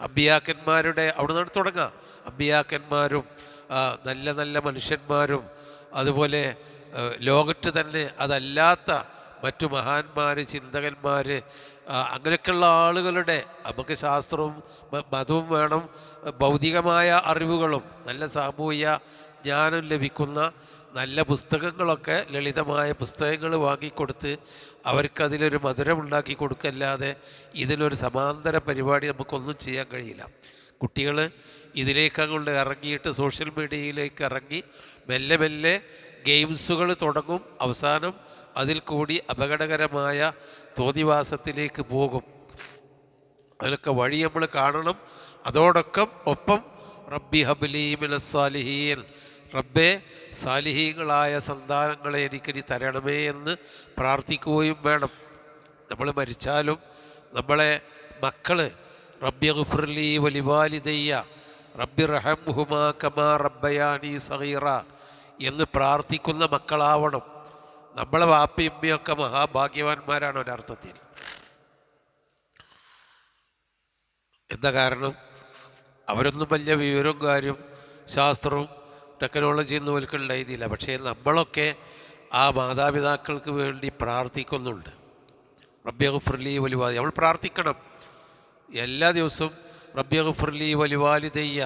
S1: അമ്പിയാക്കന്മാരുടെ അവിടെ നിന്ന് തുടങ്ങാം. അമ്പിയാക്കന്മാരും നല്ല നല്ല മനുഷ്യന്മാരും അതുപോലെ ലോകത്ത് തന്നെ അതല്ലാത്ത മറ്റു മഹാന്മാർ, ചിന്തകന്മാർ, അങ്ങനെയൊക്കെയുള്ള ആളുകളുടെ, നമുക്ക് ശാസ്ത്രവും മതവും വേണം, ഭൗതികമായ അറിവുകളും നല്ല സാമൂഹിക ജ്ഞാനം ലഭിക്കുന്ന നല്ല പുസ്തകങ്ങളൊക്കെ, ലളിതമായ പുസ്തകങ്ങൾ വാങ്ങിക്കൊടുത്ത് അവർക്കതിലൊരു മധുരമുണ്ടാക്കി കൊടുക്കല്ലാതെ ഇതിലൊരു സമാന്തര പരിപാടി നമുക്കൊന്നും ചെയ്യാൻ കഴിയില്ല. കുട്ടികൾ ഇതിലേക്കങ്ങോട്ട് ഇറങ്ങിയിട്ട് സോഷ്യൽ മീഡിയയിലേക്ക് ഇറങ്ങി മെല്ലെ മെല്ലെ ഗെയിംസുകൾ തുടങ്ങും. അവസാനം അതിൽ കൂടി അപകടകരമായ തോന്നിവാസത്തിലേക്ക് പോകും. അതിലൊക്കെ വഴി നമ്മൾ കാണണം. ഒപ്പം റബ്ബി ഹബ്ലി മിനസ് സാലിഹീൻ, റബ്ബേ സാലിഹീങ്ങളായ സന്താനങ്ങളെ എനിക്കിനി തരണമേ എന്ന് പ്രാർത്ഥിക്കുകയും വേണം. നമ്മൾ മരിച്ചാലും നമ്മളെ മക്കൾ റബ്ബി ഗുഫ്ർലി വലിവാലിദയ്യ റബ്ബി റഹംഹുമാ കമാ റബ്ബയാനി സഗീറ എന്ന് പ്രാർത്ഥിക്കുന്ന മക്കളാവണം. നമ്മളെ വാപ്പയും ഉമ്മയൊക്കെ മഹാഭാഗ്യവാന്മാരാണ് ഒരർത്ഥത്തിൽ. എന്താ കാരണം? അവരൊന്നും വലിയ വിവരവും കാര്യവും ശാസ്ത്രവും ടെക്നോളജിയൊന്നും അവർക്ക് ഉണ്ടായിരുന്നില്ല. പക്ഷേ നമ്മളൊക്കെ ആ മാതാപിതാക്കൾക്ക് വേണ്ടി പ്രാർത്ഥിക്കുന്നുണ്ട്. റബ്ബി ഗുഫ്ർലി വലിവാലി, നമ്മൾ പ്രാർത്ഥിക്കണം എല്ലാ ദിവസവും. റബ്ബി ഗുഫ്ർലി വലിവാലിദയ്യ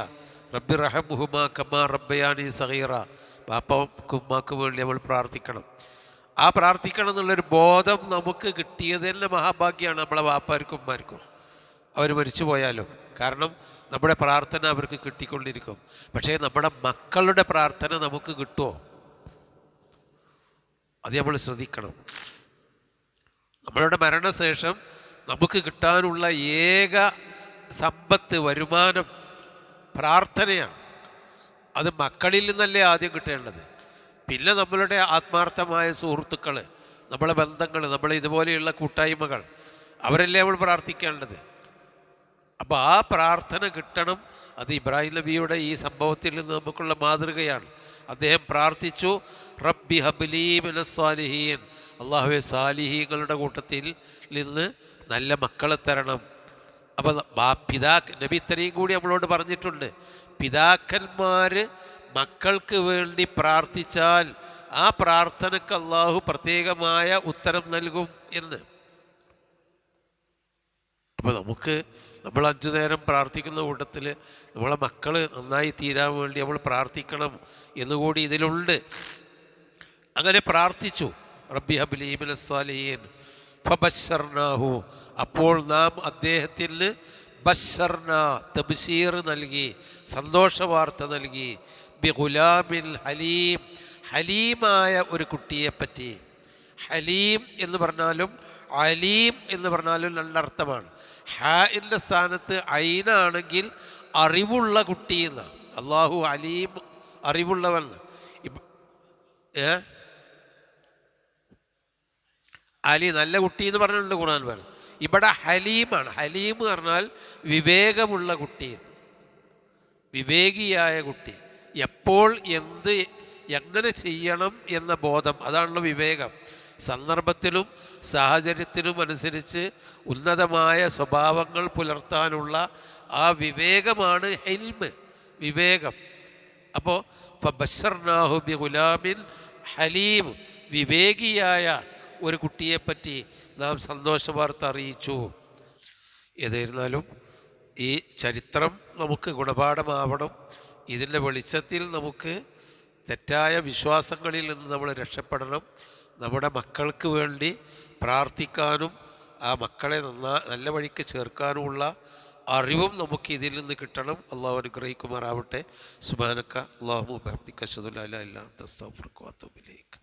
S1: റബ്ബി റഹംഹുമാ കമാ റബ്ബയാനി സഗീറ. പാപ്പക്കും ഉമ്മാക്ക് വേണ്ടി നമ്മൾ പ്രാർത്ഥിക്കണം. ആ പ്രാർത്ഥിക്കണം എന്നുള്ളൊരു ബോധം നമുക്ക് കിട്ടിയത് തന്നെ മഹാഭാഗ്യമാണ് നമ്മളെ വാപ്പാർക്കും ഉമ്മാർക്കും, അവർ മരിച്ചു പോയാലും. കാരണം നമ്മുടെ പ്രാർത്ഥന അവർക്ക് കിട്ടിക്കൊണ്ടിരിക്കും. പക്ഷേ നമ്മുടെ മക്കളുടെ പ്രാർത്ഥന നമുക്ക് കിട്ടുമോ? അത് നമ്മൾ ശ്രദ്ധിക്കണം. നമ്മളുടെ മരണശേഷം നമുക്ക് കിട്ടാനുള്ള ഏക സമ്പത്ത്, വരുമാനം പ്രാർത്ഥനയാണ്. അത് മക്കളിൽ നിന്നല്ലേ ആദ്യം കിട്ടേണ്ടത്. പിന്നെ നമ്മളുടെ ആത്മാർത്ഥമായ സുഹൃത്തുക്കൾ, നമ്മളെ ബന്ധങ്ങൾ, നമ്മളെ ഇതുപോലെയുള്ള കൂട്ടായ്മകൾ, അവരല്ലേ നമ്മൾ പ്രാർത്ഥിക്കേണ്ടത്. അപ്പോൾ ആ പ്രാർത്ഥന കിട്ടണം. അത് ഇബ്രാഹിം നബിയുടെ ഈ സംഭവത്തിൽ നിന്ന് നമുക്കുള്ള മാതൃകയാണ്. അദ്ദേഹം പ്രാർത്ഥിച്ചു, റബ്ബി ഹബ്ലി മിനസ് സാലിഹീൻ, അള്ളാഹുവേ സാലിഹീങ്ങളുടെ കൂട്ടത്തിൽ നിന്ന് നല്ല മക്കളെ തരണം. അപ്പോൾ നബി ഇത്രയും കൂടി നമ്മളോട് പറഞ്ഞിട്ടുണ്ട്, പിതാക്കന്മാർ മക്കൾക്ക് വേണ്ടി പ്രാർത്ഥിച്ചാൽ ആ പ്രാർത്ഥനയ്ക്ക് അള്ളാഹു പ്രത്യേകമായ ഉത്തരം നൽകും എന്ന്. അപ്പോൾ നമ്മൾ 5 നേരം പ്രാർത്ഥിക്കുന്ന കൂട്ടത്തിൽ നമ്മളെ മക്കൾ നന്നായി തീരാൻ വേണ്ടി നമ്മൾ പ്രാർത്ഥിക്കണം എന്നുകൂടി ഇതിലുണ്ട്. അങ്ങനെ പ്രാർത്ഥിച്ചു, റബ്ബി ഹബ്ലി മിനസ് സാലിഹീൻ ഫബശ്ശർനാഹു, അപ്പോൾ നാം അദ്ദേഹത്തിന് തബ്ശീർ നൽകി, സന്തോഷവാർത്ത നൽകി, ബി ഗുലാമിൽ ഹലീം, ഹലീമായ ഒരു കുട്ടിയെപ്പറ്റി. ഹലീം എന്ന് പറഞ്ഞാലും അലീം എന്ന് പറഞ്ഞാലും രണ്ടർത്ഥമാണ്. ഹാഇൻ്റെ സ്ഥാനത്ത് ഐനാണെങ്കിൽ അറിവുള്ള കുട്ടി എന്നാണ്. അള്ളാഹു അലീം, അറിവുള്ളവൻ. അലി, നല്ല കുട്ടി എന്ന് പറഞ്ഞിട്ടുണ്ട് ഖുർആൻ പറഞ്ഞു. ഇവിടെ ഹലീമാണ്. ഹലീം പറഞ്ഞാൽ വിവേകമുള്ള കുട്ടി, വിവേകിയായ കുട്ടി. എപ്പോൾ എങ്ങനെ ചെയ്യണം എന്ന ബോധം, അതാണല്ലോ വിവേകം. സന്ദർഭത്തിലും സാഹചര്യത്തിനും അനുസരിച്ച് ഉന്നതമായ സ്വഭാവങ്ങൾ പുലർത്താനുള്ള ആ വിവേകമാണ് ഹിൽമ്, വിവേകം. അപ്പോൾ ഫബശ്ശർനാഹു ബി ഗുലാമിൻ ഹലീം, വിവേകിയായ ഒരു കുട്ടിയെപ്പറ്റി നാം സന്തോഷവാർത്ത അറിയിച്ചു. ഏതായിരുന്നാലും ഈ ചരിത്രം നമുക്ക് ഗുണപാഠമാവണം. ഇതിൻ്റെ വെളിച്ചത്തിൽ നമുക്ക് തെറ്റായ വിശ്വാസങ്ങളിൽ നിന്ന് നമ്മൾ രക്ഷപ്പെടണം. നമ്മുടെ മക്കൾക്ക് വേണ്ടി പ്രാർത്ഥിക്കാനും ആ മക്കളെ നല്ല വഴിക്ക് ചേർക്കാനുമുള്ള അറിവും നമുക്ക് ഇതിൽ നിന്ന് കിട്ടണം. അള്ളാഹു അനുഗ്രഹിക്കുമാറാവട്ടെ. സുബ്ഹാനക അല്ലാഹുമ്മ വബിഹംദിക അശ്ഹദു അല്ലാ ഇലാഹ ഇല്ല അൻത അസ്തഗ്ഫിറുക വഅതൂബു ഇലൈക്.